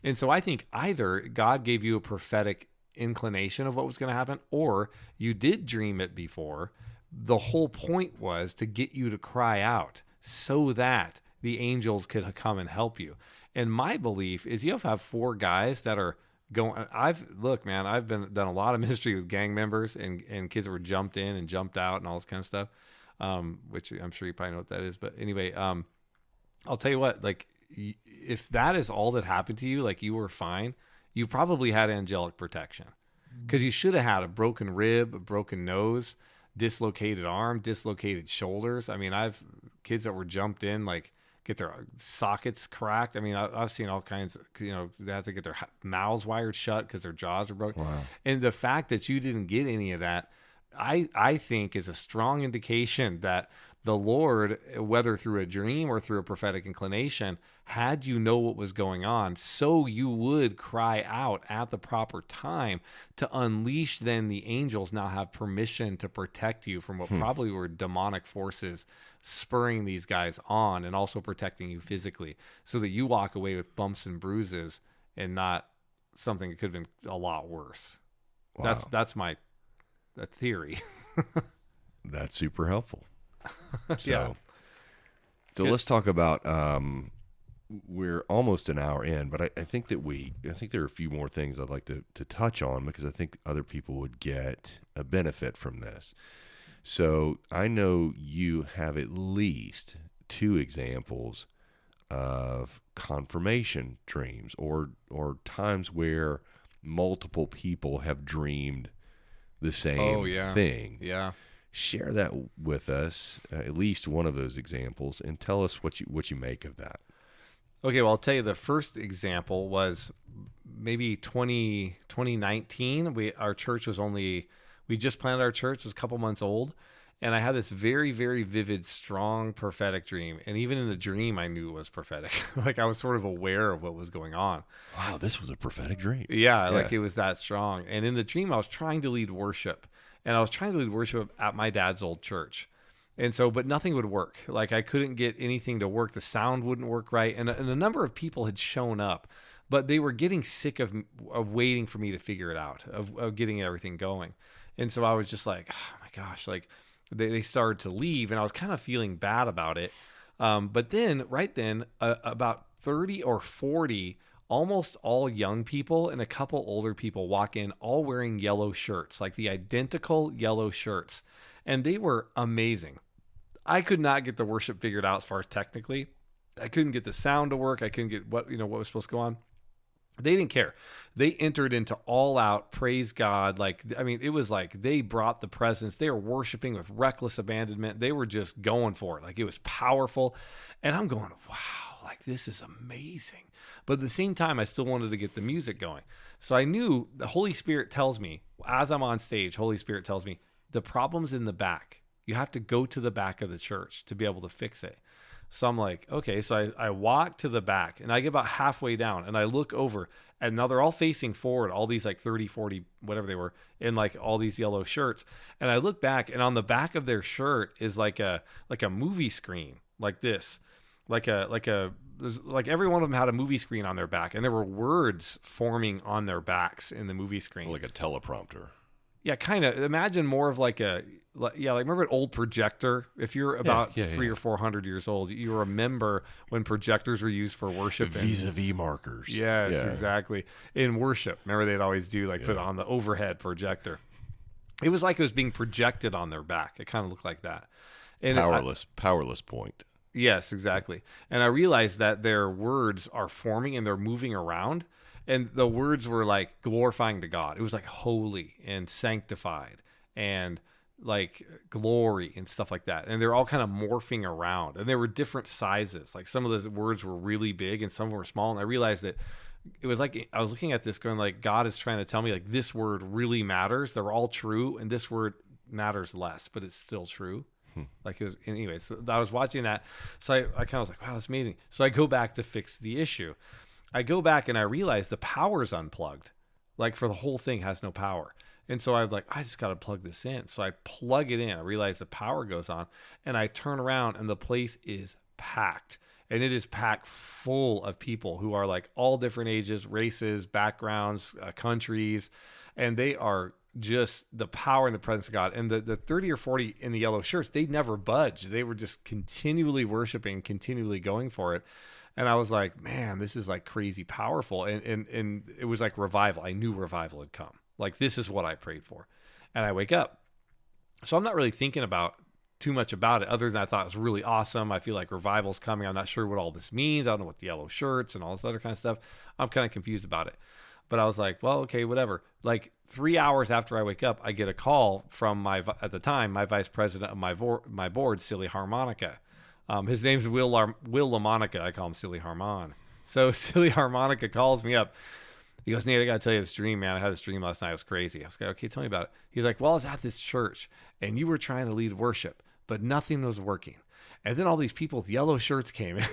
And so I think either God gave you a prophetic inclination of what was going to happen, or you did dream it before. The whole point was to get you to cry out so that the angels could come and help you. And my belief is you have to have 4 guys that are going. I've done a lot of ministry with gang members and kids that were jumped in and jumped out and all this kind of stuff, which I'm sure you probably know what that is. But anyway, I'll tell you what, like, if that is all that happened to you, like you were fine, you probably had angelic protection, because you should have had a broken rib, a broken nose, dislocated arm, dislocated shoulders. I mean, I've kids that were jumped in, like, get their sockets cracked. I mean, I've seen all kinds of, they have to get their mouths wired shut because their jaws are broken. Wow. And the fact that you didn't get any of that, I think is a strong indication that the Lord, whether through a dream or through a prophetic inclination, had you know what was going on, so you would cry out at the proper time to unleash. Then the angels now have permission to protect you from what probably were demonic forces spurring these guys on, and also protecting you physically, so that you walk away with bumps and bruises and not something that could have been a lot worse. Wow. That's my theory. That's super helpful. So, Yeah. So let's talk about, we're almost an hour in, but I think there are a few more things I'd like to touch on, because I think other people would get a benefit from this. So I know you have at least 2 examples of confirmation dreams, or times where multiple people have dreamed the same thing. Yeah. Share that with us, at least one of those examples, and tell us what you make of that. Okay, well, I'll tell you, the first example was maybe 2019. We just planted our church. It was a couple months old. And I had this very, very vivid, strong prophetic dream. And even in the dream, I knew it was prophetic. Like, I was sort of aware of what was going on. Wow, this was a prophetic dream. Yeah, like it was that strong. And in the dream, I was trying to lead worship. And I was trying to lead worship at my dad's old church. And so, but nothing would work. Like, I couldn't get anything to work. The sound wouldn't work right. And a number of people had shown up, but they were getting sick of waiting for me to figure it out, of getting everything going. And so I was just like, oh my gosh, like they started to leave, and I was kind of feeling bad about it. But then, about 30 or 40, almost all young people and a couple older people walk in, all wearing yellow shirts, like the identical yellow shirts. And they were amazing. I could not get the worship figured out as far as technically. I couldn't get the sound to work. I couldn't get what was supposed to go on. They didn't care. They entered into all out praise God. Like, I mean, it was like they brought the presence. They were worshiping with reckless abandonment. They were just going for it. Like, it was powerful. And I'm going, wow, like, this is amazing. But at the same time, I still wanted to get the music going. So I knew the Holy Spirit tells me, as I'm on stage, Holy Spirit tells me, the problem's in the back. You have to go to the back of the church to be able to fix it. So I'm like, okay. So I walk to the back, and I get about halfway down, and I look over, and now they're all facing forward, all these like 30, 40, whatever they were, in like all these yellow shirts. And I look back, and on the back of their shirt is like a movie screen, like this, like every one of them had a movie screen on their back, and there were words forming on their backs in the movie screen. Like a teleprompter. Yeah, kind of. Imagine more of like remember an old projector? If you're about 300 or 400 years old, you remember when projectors were used for worship. Vis-a-vis markers. Yes, exactly. In worship, remember they'd always do put it on the overhead projector. It was like it was being projected on their back. It kind of looked like that. And powerless point. Yes, exactly. And I realized that their words are forming and they're moving around. And the words were like glorifying to God. It was like holy and sanctified and like glory and stuff like that. And they're all kind of morphing around. And they were different sizes. Like, some of the words were really big and some were small. And I realized that it was like I was looking at this going like, God is trying to tell me, like, this word really matters. They're all true. And this word matters less, but it's still true. Like, it was, anyway. So I was watching that. So I kind of was like, wow, that's amazing. So I go back to fix the issue. I go back and I realize the power's unplugged. Like, for the whole thing has no power. And so I was like, I just got to plug this in. So I plug it in. I realize the power goes on, and I turn around, and the place is packed. And it is packed full of people who are like all different ages, races, backgrounds, countries. And they are just the power and the presence of God. And the 30 or 40 in the yellow shirts, they never budged. They were just continually worshiping, continually going for it. And I was like, man, this is like crazy powerful. And it was like revival. I knew revival had come. Like, this is what I prayed for. And I wake up. So I'm not really thinking about too much about it, other than I thought it was really awesome. I feel like revival's coming. I'm not sure what all this means. I don't know what the yellow shirts and all this other kind of stuff. I'm kind of confused about it. But I was like, well, okay, whatever. Like 3 hours after I wake up, I get a call from at the time, my vice president of my board, Silly Harmonica. His name's Will LaMonica. I call him Silly Harmon. So Silly Harmonica calls me up. He goes, Nate, I got to tell you this dream, man. I had this dream last night. It was crazy. I was like, okay, tell me about it. He's like, well, I was at this church, and you were trying to lead worship, but nothing was working. And then all these people with yellow shirts came in.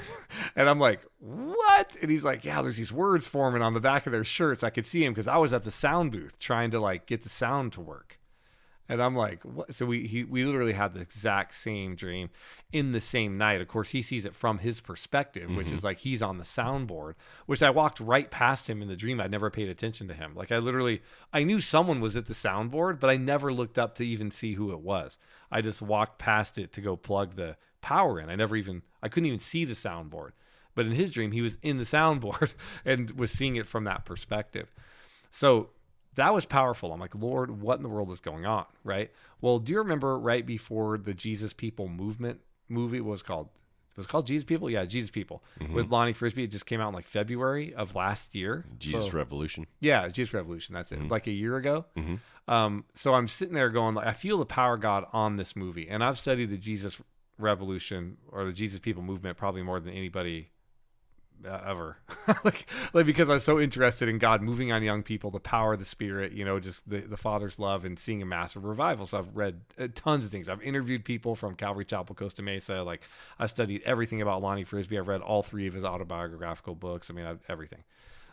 And I'm like, what? And he's like, yeah, there's these words forming on the back of their shirts. I could see him because I was at the sound booth trying to like get the sound to work. And I'm like, what? So we literally had the exact same dream in the same night. Of course, he sees it from his perspective, which is like he's on the soundboard, which I walked right past him in the dream. I never paid attention to him. Like I knew someone was at the soundboard, but I never looked up to even see who it was. I just walked past it to go plug the power in. I couldn't even see the soundboard. But in his dream, he was in the soundboard and was seeing it from that perspective. So that was powerful. I'm like, Lord, what in the world is going on? Right. Well, do you remember right before the Jesus People movement movie was called? It was called Jesus People? Yeah, Jesus People. With Lonnie Frisbee. It just came out in like February of last year. Jesus Revolution. Yeah, Jesus Revolution. That's it. Like a year ago. So I'm sitting there going, like, I feel the power of God on this movie. And I've studied the Jesus Revolution or the Jesus People movement probably more than anybody ever. like because I was so interested in God moving on young people, the power of the Spirit, just the Father's love, and seeing a massive revival. So I've read tons of things. I've interviewed people from Calvary Chapel, Costa Mesa. Like, I studied everything about Lonnie Frisbee. I've read all 3 of his autobiographical books. I mean, everything.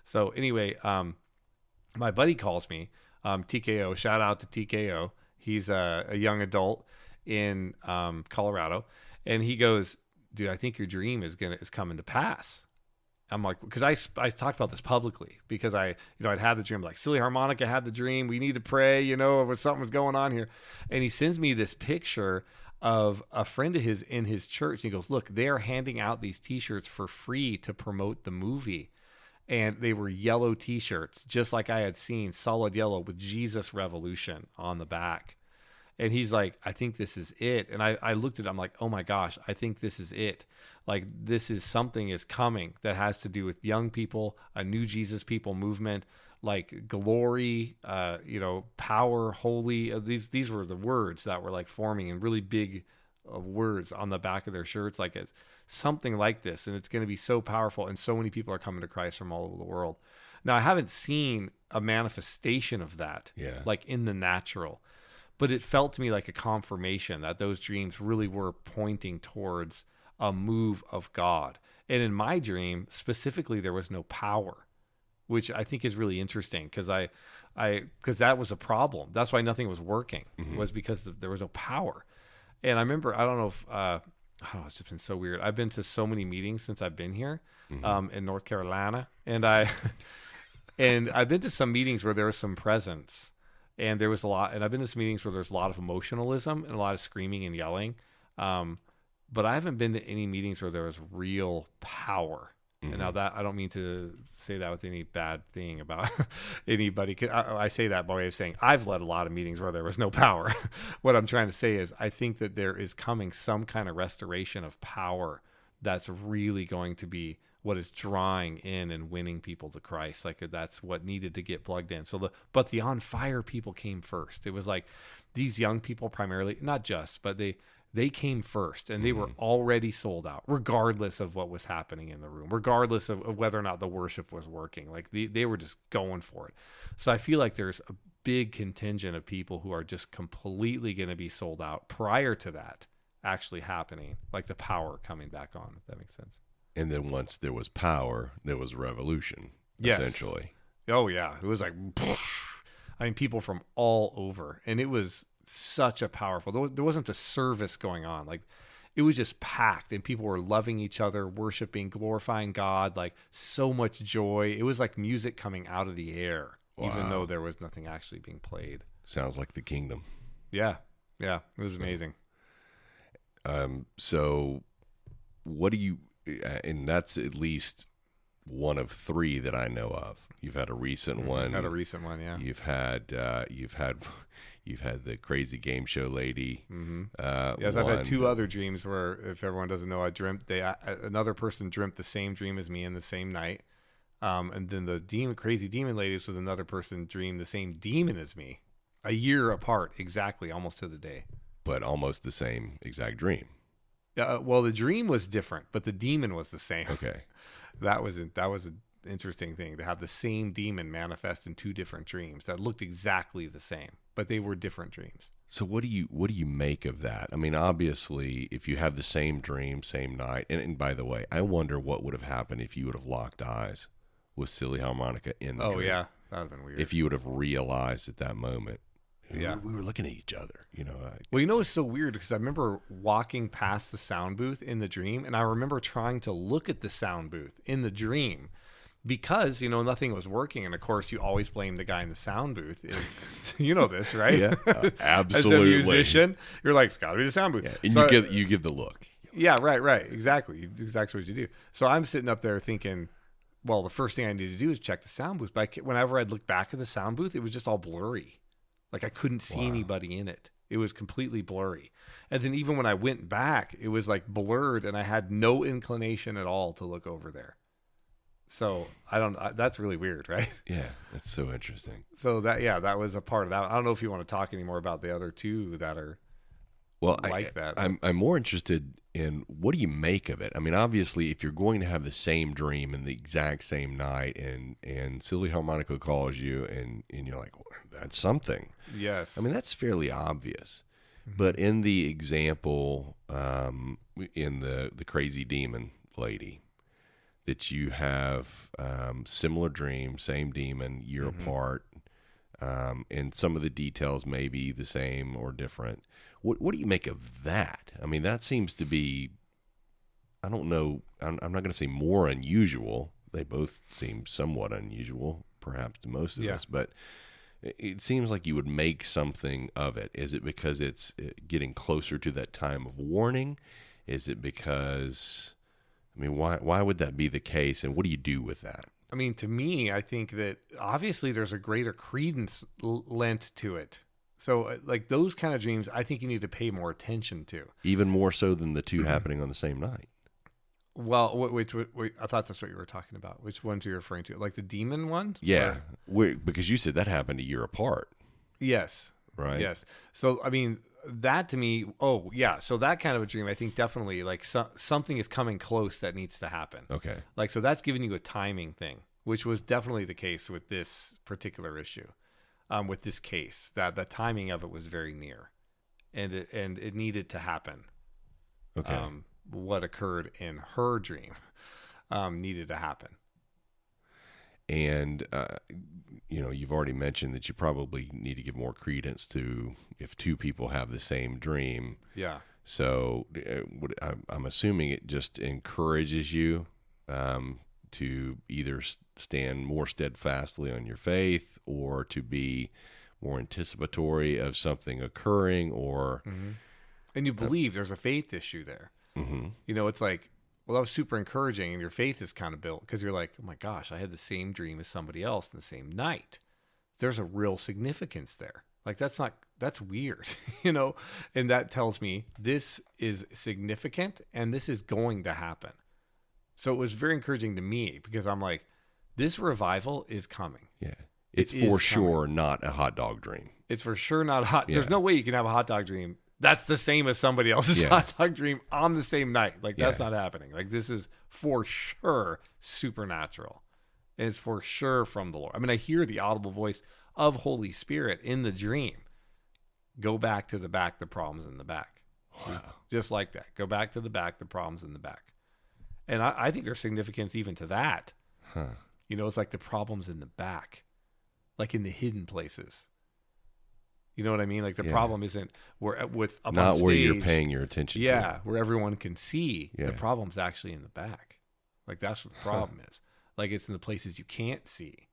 So anyway, my buddy calls me, TKO. Shout out to TKO. He's a young adult in Colorado, and he goes, dude, I think your dream is coming to pass. I'm like, because I talked about this publicly because I'd had the dream, like Silly Harmonica had the dream. We need to pray, something was going on here. And he sends me this picture of a friend of his in his church. And he goes, look, they're handing out these t-shirts for free to promote the movie. And they were yellow t-shirts, just like I had seen, solid yellow with Jesus Revolution on the back. And he's like, I think this is it. And I looked at it, I'm like, oh my gosh, I think this is it. Like, this is something is coming that has to do with young people, a new Jesus People movement, like glory, power, holy. These were the words that were like forming in really big words on the back of their shirts. Like, it's something like this. And it's going to be so powerful. And so many people are coming to Christ from all over the world. Now, I haven't seen a manifestation of that, like in the natural. But it felt to me like a confirmation that those dreams really were pointing towards a move of God. And in my dream, specifically, there was no power, which I think is really interesting because that was a problem. That's why nothing was working, was because there was no power. And I remember, I don't know if, it's just been so weird. I've been to so many meetings since I've been here in North Carolina. And I've been to some meetings where there was some presence. And there was a lot, and I've been to some meetings where there's a lot of emotionalism and a lot of screaming and yelling. But I haven't been to any meetings where there was real power. And now that, I don't mean to say that with any bad thing about anybody. I say that by way of saying I've led a lot of meetings where there was no power. What I'm trying to say is I think that there is coming some kind of restoration of power that's really going to be what is drawing in and winning people to Christ. Like, that's what needed to get plugged in. But the on fire people came first. It was like these young people primarily, not just, but they came first, and they were already sold out, regardless of what was happening in the room, regardless of whether or not the worship was working. Like, they were just going for it. So I feel like there's a big contingent of people who are just completely going to be sold out prior to that actually happening, like the power coming back on, if that makes sense. And then once there was power, there was revolution, yes. essentially. Oh, yeah. It was like, I mean, people from all over, and it was such a powerful. There wasn't a service going on. Like, it was just packed, and people were loving each other, worshiping, glorifying God, like so much joy. It was like music coming out of the air, even though there was nothing actually being played. Sounds like the kingdom. Yeah, it was amazing. So what do you? And that's at least one of three that I know of. You've had a recent one. Had a recent one, yeah. You've had the crazy game show lady. Mm-hmm. Yes, I've had two other dreams where, if everyone doesn't know, I dreamt another person dreamt the same dream as me in the same night, and then the crazy demon ladies was another person dreamed the same demon as me, a year apart, exactly, almost to the day. But almost the same exact dream. Well, the dream was different, but the demon was the same. Okay, that was an interesting thing to have the same demon manifest in two different dreams that looked exactly the same, but they were different dreams. So what do you make of that? I mean, obviously, if you have the same dream, same night, and by the way, I wonder what would have happened if you would have locked eyes with Silly Harmonica in the dream. Oh yeah, that would have been weird. If you would have realized at that moment. Yeah, we were looking at each other, Well, it's so weird because I remember walking past the sound booth in the dream, and I remember trying to look at the sound booth in the dream because, nothing was working. And of course, you always blame the guy in the sound booth. You know this, right? Yeah, absolutely. As a musician, you're like, it's got to be the sound booth. Yeah, and so, you give the look. Yeah, right. Exactly. Exactly what you do. So I'm sitting up there thinking, well, the first thing I need to do is check the sound booth. But whenever I'd look back at the sound booth, it was just all blurry. Like I couldn't see anybody in it. It was completely blurry. And then even when I went back, it was like blurred and I had no inclination at all to look over there. So that's really weird, right? Yeah, that's so interesting. So that was a part of that. I don't know if you want to talk anymore about the other two that are that. I'm more interested in what do you make of it? I mean, obviously, if you're going to have the same dream in the exact same night and Silly Harmonica calls you and you're like, well, that's something. Yes. I mean, that's fairly obvious. Mm-hmm. But in the example, in the crazy demon lady, that you have similar dream, same demon, year apart, and some of the details may be the same or different. What do you make of that? I mean, that seems to be, I don't know, I'm not going to say more unusual. They both seem somewhat unusual, perhaps to most of us, but it seems like you would make something of it. Is it because it's getting closer to that time of warning? Is it because, I mean, why would that be the case, and what do you do with that? I mean, to me, I think that obviously there's a greater credence lent to it. So, like those kind of dreams, I think you need to pay more attention to. Even more so than the two happening on the same night. Well, which I thought that's what you were talking about. Which ones are you referring to? Like the demon one? Yeah, because you said that happened a year apart. Yes. Right. Yes. So, I mean, that to me, so that kind of a dream, I think definitely like something is coming close that needs to happen. Okay. Like, so that's giving you a timing thing, which was definitely the case with this particular issue. With this case, that the timing of it was very near, and it needed to happen. Okay. What occurred in her dream needed to happen. And you've already mentioned that you probably need to give more credence to if two people have the same dream. Yeah. So I'm assuming it just encourages you to either stand more steadfastly on your faith or to be more anticipatory of something occurring or... Mm-hmm. And you believe there's a faith issue there. Mm-hmm. It's like, well, that was super encouraging and your faith is kind of built because you're like, oh my gosh, I had the same dream as somebody else in the same night. There's a real significance there. Like that's weird, and that tells me this is significant and this is going to happen. So it was very encouraging to me because I'm like, this revival is coming. Yeah. It's for sure not a hot dog dream. It's for sure not hot. Yeah. There's no way you can have a hot dog dream that's the same as somebody else's hot dog dream on the same night. Like that's not happening. Like this is for sure supernatural. And it's for sure from the Lord. I mean, I hear the audible voice of Holy Spirit in the dream. Go back to the back, the problem's in the back. Wow. Just like that. Go back to the back, the problem's in the back. And I think there's significance even to that. Huh. It's like the problem's in the back. like in the hidden places. You know what I mean? Like the Yeah. problem isn't where with up on Not stage, where you're paying your attention to. yeah, where everyone can see. Yeah. The problem's actually in the back. Like that's what the problem is. Like it's in the places you can't see.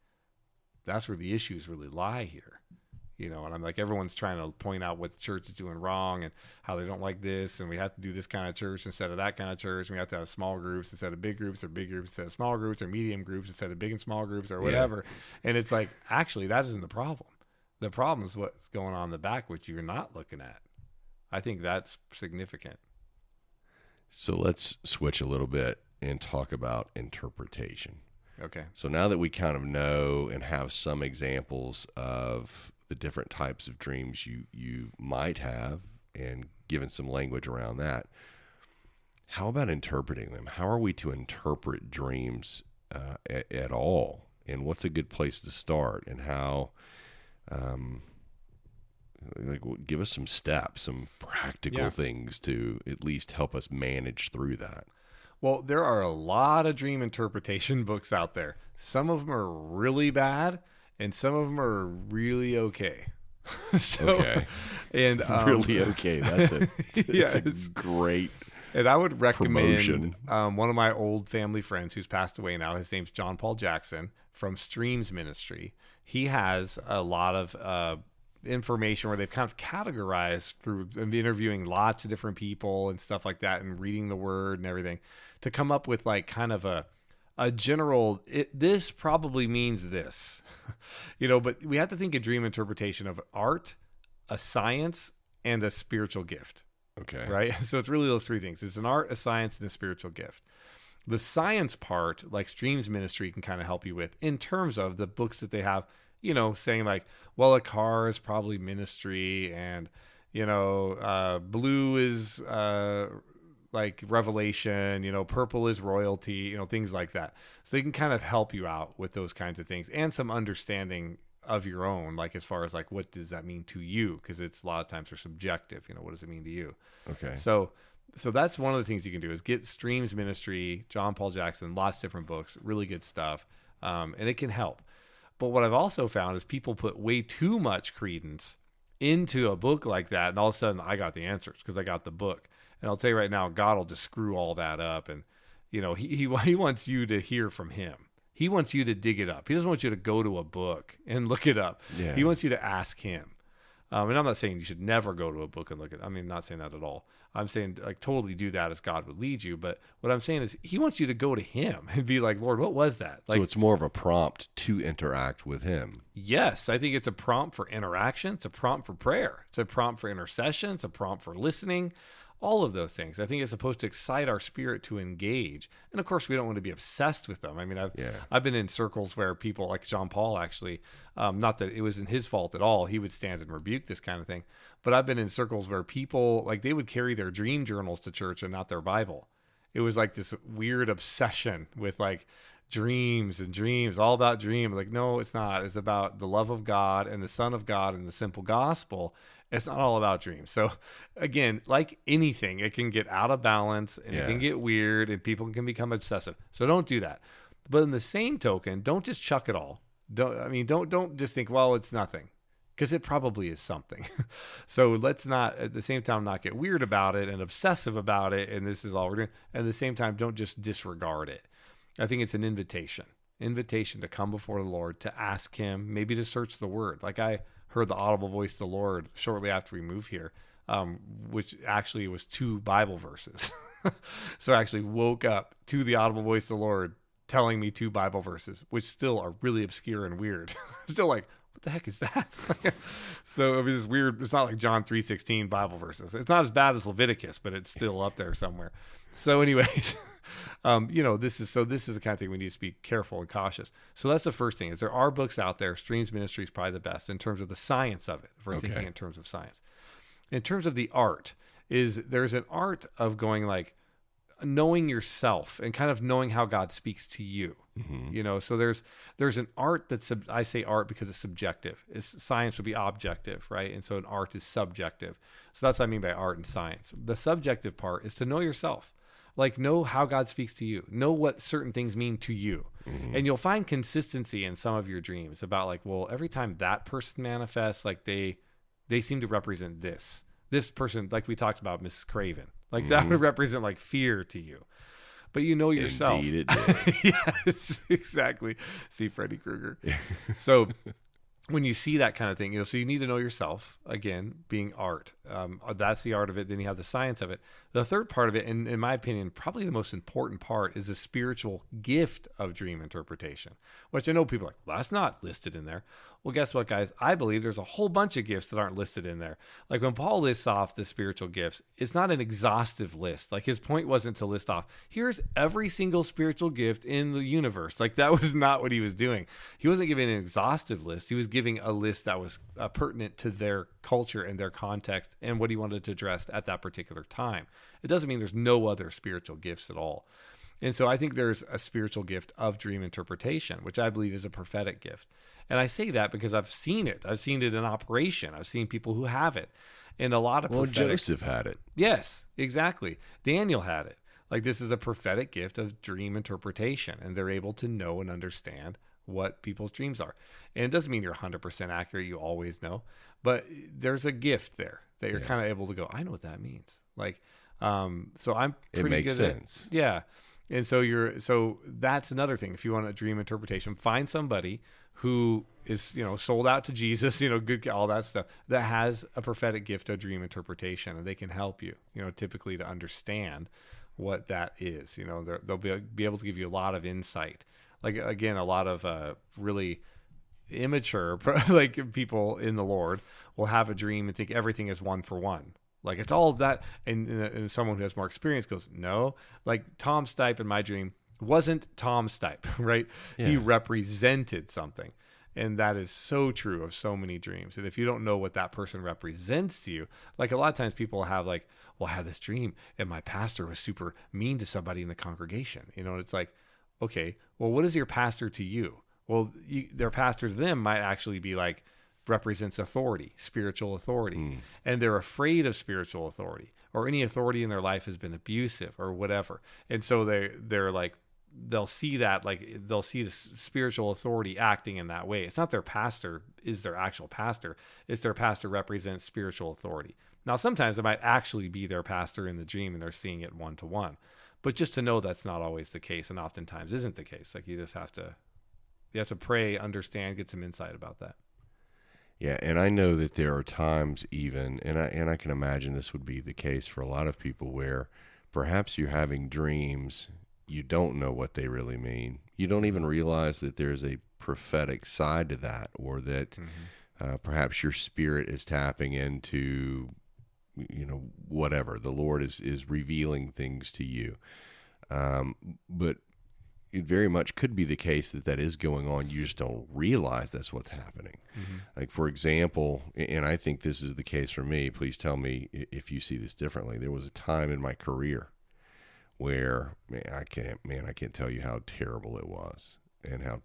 That's where the issues really lie here. You know, and I'm like, everyone's trying to point out what the church is doing wrong and how they don't like this, and we have to do this kind of church instead of that kind of church, and we have to have small groups instead of big groups, or big groups instead of small groups, or medium groups instead of big and small groups, or whatever. Yeah. And it's like, actually, that isn't the problem. The problem is what's going on in the back, which you're not looking at. I think that's significant. So let's switch a little bit and talk about interpretation. Okay. So now that we kind of know and have some examples of the different types of dreams you might have, and given some language around that, how about interpreting them? How are we to interpret dreams at all? And what's a good place to start? And how, give us some steps, some practical things to at least help us manage through that. Well, there are a lot of dream interpretation books out there. Some of them are really bad, and some of them are really okay. Okay. And really okay. That's a great. And I would recommend one of my old family friends who's passed away now. His name's John Paul Jackson from Streams Ministry. He has a lot of information where they've kind of categorized through interviewing lots of different people and stuff like that, and reading the word and everything, to come up with like kind of a general, this probably means this, but we have to think of dream interpretation of art, a science, and a spiritual gift. Okay. Right. So it's really those three things. It's an art, a science, and a spiritual gift. The science part, like Streams Ministry can kind of help you with, in terms of the books that they have, saying like, well, a car is probably ministry, and, blue is like revelation, purple is royalty, things like that. So they can kind of help you out with those kinds of things, and some understanding of your own, like as far as like, what does that mean to you? Because it's a lot of times they're subjective. What does it mean to you? Okay. So that's one of the things you can do is get Streams Ministry, John Paul Jackson, lots of different books, really good stuff. And it can help. But what I've also found is people put way too much credence into a book like that, and all of a sudden I got the answers because I got the book. And I'll tell you right now, God will just screw all that up. And, he wants you to hear from him. He wants you to dig it up. He doesn't want you to go to a book and look it up. Yeah. He wants you to ask him. And I'm not saying you should never go to a book and look at it. I'm not saying that at all. I'm saying like totally do that as God would lead you. But what I'm saying is he wants you to go to him and be like, Lord, what was that? Like, so it's more of a prompt to interact with him. Yes, I think it's a prompt for interaction. It's a prompt for prayer. It's a prompt for intercession. It's a prompt for listening. All of those things. I think it's supposed to excite our spirit to engage. And of course, we don't want to be obsessed with them. I mean, I've been in circles where people like John Paul actually, not that it wasn't his fault at all. He would stand and rebuke this kind of thing. But I've been in circles where people, like, they would carry their dream journals to church and not their Bible. It was like this weird obsession with like dreams, all about dream. Like, no, it's not. It's about the love of God and the Son of God and the simple gospel. It's not all about dreams. So again, like anything, it can get out of balance and it can get weird and people can become obsessive. So don't do that. But in the same token, don't just chuck it all. Don't just think, well, it's nothing, because it probably is something. So let's not at the same time not get weird about it and obsessive about it. And this is all we're doing. At the same time, don't just disregard it. I think it's an invitation to come before the Lord, to ask him, maybe to search the word. Like I heard the audible voice of the Lord shortly after we moved here, which actually was 2 Bible verses. So I actually woke up to the audible voice of the Lord telling me 2 Bible verses, which still are really obscure and weird. Still like, what the heck is that? So it's weird. It's not like John 3:16 Bible verses. It's not as bad as Leviticus, but it's still up there somewhere. So anyways, this is the kind of thing we need to be careful and cautious. So that's the first thing, is there are books out there. Streams Ministry is probably the best in terms of the science of it, if we're thinking in terms of science. In terms of the art, there's an art of going like knowing yourself and kind of knowing how God speaks to you. Mm-hmm. So there's an art that's, I say art because it's subjective. Science would be objective, right? And so an art is subjective. So that's what I mean by art and science. The subjective part is to know yourself. Like, know how God speaks to you. Know what certain things mean to you. Mm-hmm. And you'll find consistency in some of your dreams about like, well, every time that person manifests, like they seem to represent this. This person, like we talked about, Mrs. Craven. Like that would represent like fear to you. But you know yourself. Indeed it did. Yes, exactly. See Freddy Krueger. So when you see that kind of thing, so you need to know yourself, again, being art. That's the art of it. Then you have the science of it. The third part of it, and in my opinion, probably the most important part, is the spiritual gift of dream interpretation, which I know people are like, well, that's not listed in there. Well, guess what, guys? I believe there's a whole bunch of gifts that aren't listed in there. Like when Paul lists off the spiritual gifts, it's not an exhaustive list. Like his point wasn't to list off, here's every single spiritual gift in the universe. Like that was not what he was doing. He wasn't giving an exhaustive list. He was giving a list that was pertinent to their culture and their context and what he wanted to address at that particular time. It doesn't mean there's no other spiritual gifts at all. And so I think there's a spiritual gift of dream interpretation, which I believe is a prophetic gift. And I say that because I've seen it. I've seen it in operation. I've seen people who have it. And a lot of prophetic... Joseph had it. Yes, exactly. Daniel had it. Like this is a prophetic gift of dream interpretation. And they're able to know and understand what people's dreams are. And it doesn't mean you're 100% accurate. You always know. But there's a gift there that you're kind of able to go, I know what that means. Like, so I'm pretty good. It makes sense. Yeah. And so that's another thing. If you want a dream interpretation, find somebody who is, sold out to Jesus, good, all that stuff, that has a prophetic gift of dream interpretation, and they can help you, typically to understand what that is. They'll be able to give you a lot of insight. Like, again, a lot of really immature, like people in the Lord will have a dream and think everything is one for one. Like it's all that, and someone who has more experience goes, no, like Tom Stipe in my dream wasn't Tom Stipe, right? Yeah. He represented something. And that is so true of so many dreams. And if you don't know what that person represents to you, like a lot of times people have like, well, I had this dream and my pastor was super mean to somebody in the congregation. And it's like, okay, well, what is your pastor to you? Well, their pastor to them might actually be like, represents authority, spiritual authority. And they're afraid of spiritual authority, or any authority in their life has been abusive or whatever. And so they're like, they'll see that, like they'll see the spiritual authority acting in that way. It's not their pastor is their actual pastor. It's their pastor represents spiritual authority. Now, sometimes it might actually be their pastor in the dream and they're seeing it one-to-one, but just to know that's not always the case. And oftentimes isn't the case. Like you have to pray, understand, get some insight about that. Yeah, and I know that there are times even, and I can imagine this would be the case for a lot of people, where perhaps you're having dreams, you don't know what they really mean. You don't even realize that there's a prophetic side to that, or that perhaps your spirit is tapping into, whatever. The Lord is revealing things to you. But it very much could be the case that is going on. You just don't realize that's what's happening. Like, for example, and I think this is the case for me, please tell me if you see this differently. There was a time in my career where, I can't tell you how terrible it was, and how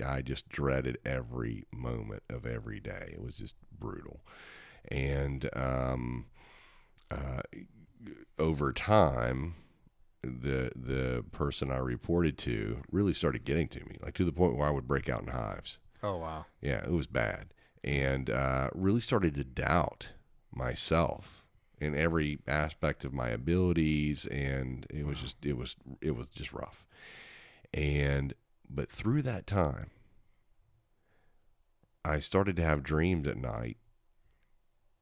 I just dreaded every moment of every day. It was just brutal. And over time, the person I reported to really started getting to me, like to the point where I would break out in hives. Oh, wow. Yeah, it was bad. And really started to doubt myself in every aspect of my abilities, and it was just rough. But through that time, I started to have dreams at night,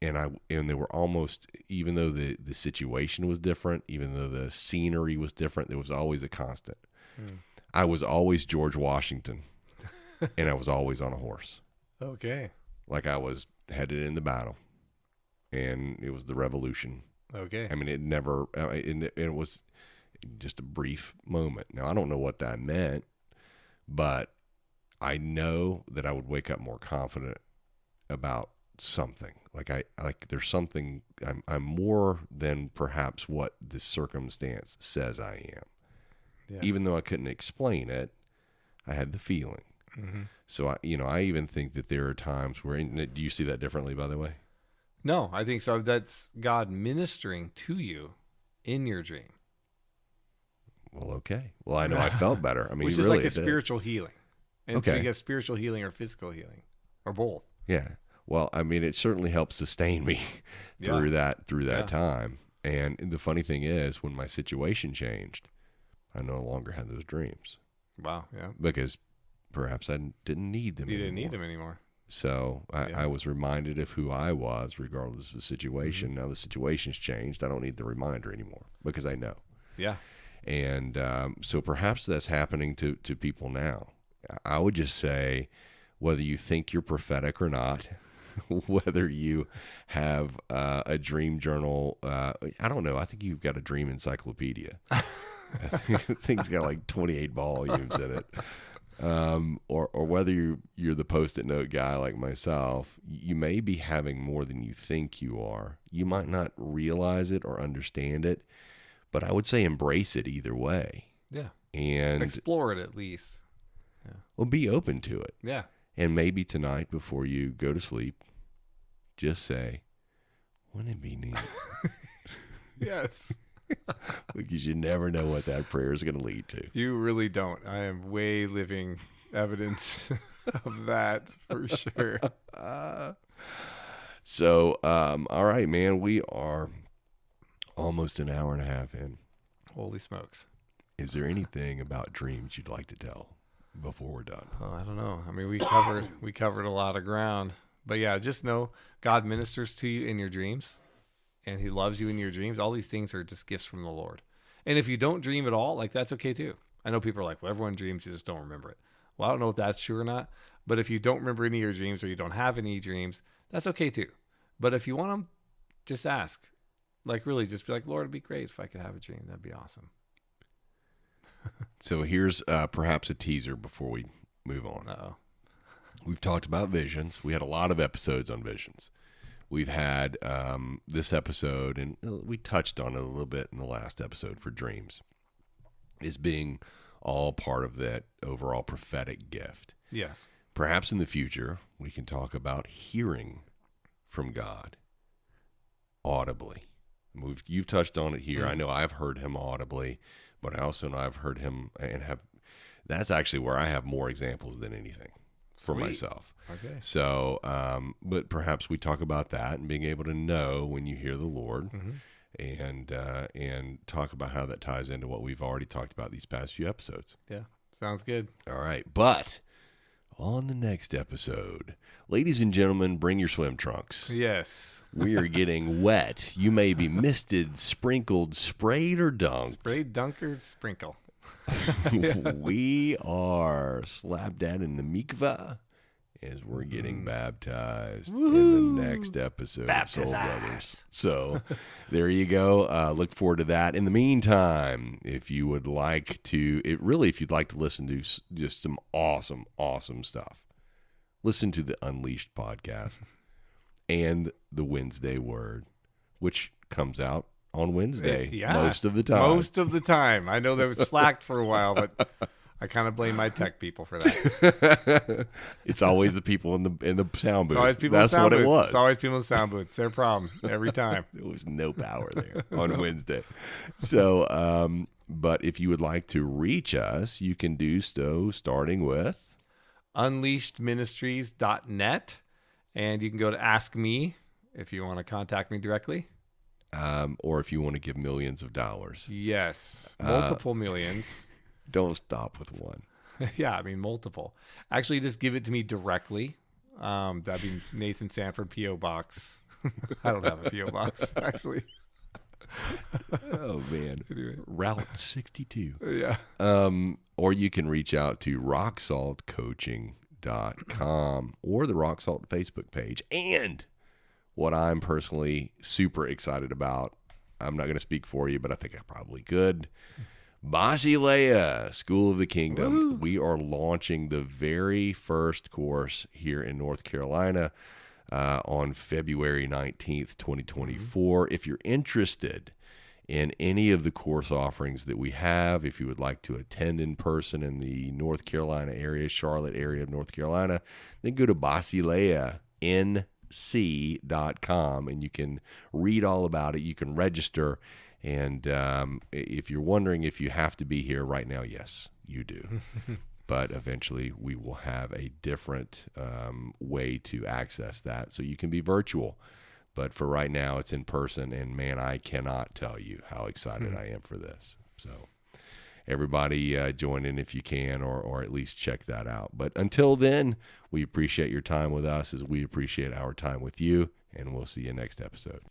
and they were almost, even though the situation was different, even though the scenery was different, there was always a constant. I was always George Washington, and I was always on a horse. Okay. Like I was headed into battle, and it was the revolution. Okay. I mean, it was just a brief moment. Now, I don't know what that meant, but I know that I would wake up more confident about something. Like there's something, I'm more than perhaps what the circumstance says I am. Yeah. Even though I couldn't explain it, I had the feeling. So I even think that there are times where, do you see that differently, by the way? No, I think so. That's God ministering to you in your dream. Well, okay. Well, I know I felt better. I mean, which he is really like a did. spiritual healing. And so Okay. you get spiritual healing or physical healing or both. Yeah. Well, I mean, it certainly helped sustain me through that Yeah. time. And the funny thing is, when my situation changed, I no longer had those dreams Wow. Yeah. because perhaps I didn't need them You anymore. didn't need them anymore. So I was reminded of who I was, regardless of the situation. Mm-hmm. Now the situation's changed. I don't need the reminder anymore because I know. Yeah. And so perhaps that's happening to people now. I would just say, whether you think you're prophetic or not, whether you have a dream journal, I don't know. I think you've got a dream encyclopedia. Thing's got like 28 volumes in it. Or whether you're the Post-it note guy like myself, you may be having more than you think you are. You might not realize it or understand it, but I would say embrace it either way. Yeah. And Explore it at least. well, be open to it. Yeah. And maybe tonight before you go to sleep, just say, wouldn't it be neat? Yes. Because you never know what that prayer is going to lead to. You really don't. I am way living evidence of that for sure. So, all right, man, we are almost an hour and a half in. Holy smokes. Is there anything about dreams you'd like to tell before we're done? Oh, I don't know. I mean, we covered a lot of ground. But yeah, just know God ministers to you in your dreams, and he loves you in your dreams. All these things are just gifts from the Lord. And if you don't dream at all, like, that's okay too. I know people are like, well, everyone dreams, you just don't remember it. Well, I don't know if that's true or not. But if you don't remember any of your dreams or you don't have any dreams, that's okay too. But if you want them, just ask. Like, really, just be like, Lord, it'd be great if I could have a dream. That'd be awesome. So here's perhaps a teaser before we move on. Uh-oh. We've talked about visions. We had a lot of episodes on visions. We've had this episode, and we touched on it a little bit in the last episode for dreams, is being all part of that overall prophetic gift. Yes. Perhaps in the future, we can talk about hearing from God audibly. You've touched on it here. I know I've heard him audibly, but I also know I've heard him and that's actually where I have more examples than anything for Sweet. myself. Okay. So, but perhaps we talk about that and being able to know when you hear the Lord, and talk about how that ties into what we've already talked about these past few episodes. Yeah. Sounds good. All right. But on the next episode, ladies and gentlemen, bring your swim trunks. Yes. We are getting wet. You may be misted, sprinkled, sprayed, or dunked. Spray, dunker, sprinkle. We are slapped down in the mikvah as we're getting baptized in the next episode of Soul Brothers. So there you go. Look forward to that. In the meantime, if you would like to, if you'd like to listen to just some awesome, awesome stuff, listen to the Unleashed podcast and the Wednesday Word, which comes out on Wednesday most of the time. Most of the time. I know they were slacked for a while, but I kind of blame my tech people for that. It's always the people in the sound booth. It's always people That's in the sound what booth. it was. It's always people in the sound booth. It's their problem every time. There was no power there on Wednesday. So, but if you would like to reach us, you can do so starting with unleashedministries.net, and you can go to Ask Me if you want to contact me directly. Or if you want to give millions of dollars. Yes, multiple millions. Don't stop with one. Yeah, I mean, multiple. Actually, just give it to me directly. That'd be Nathan Sanford, P.O. Box. I don't have a P.O. Box, actually. Oh, man. Anyway. Route 62. Yeah. Or you can reach out to rocksaltcoaching.com or the Rock Salt Facebook page. And what I'm personally super excited about, I'm not going to speak for you, but I think I probably could. Basileia, School of the Kingdom. Woo. We are launching the very first course here in North Carolina on February 19th, 2024. If you're interested in any of the course offerings that we have, if you would like to attend in person in the North Carolina area, Charlotte area of North Carolina, then go to basileianc.com and you can read all about it. You can register. And if you're wondering if you have to be here right now, yes, you do. But eventually we will have a different way to access that. So you can be virtual. But for right now, it's in person. And, man, I cannot tell you how excited I am for this. So everybody join in if you can, or at least check that out. But until then, we appreciate your time with us as we appreciate our time with you. And we'll see you next episode.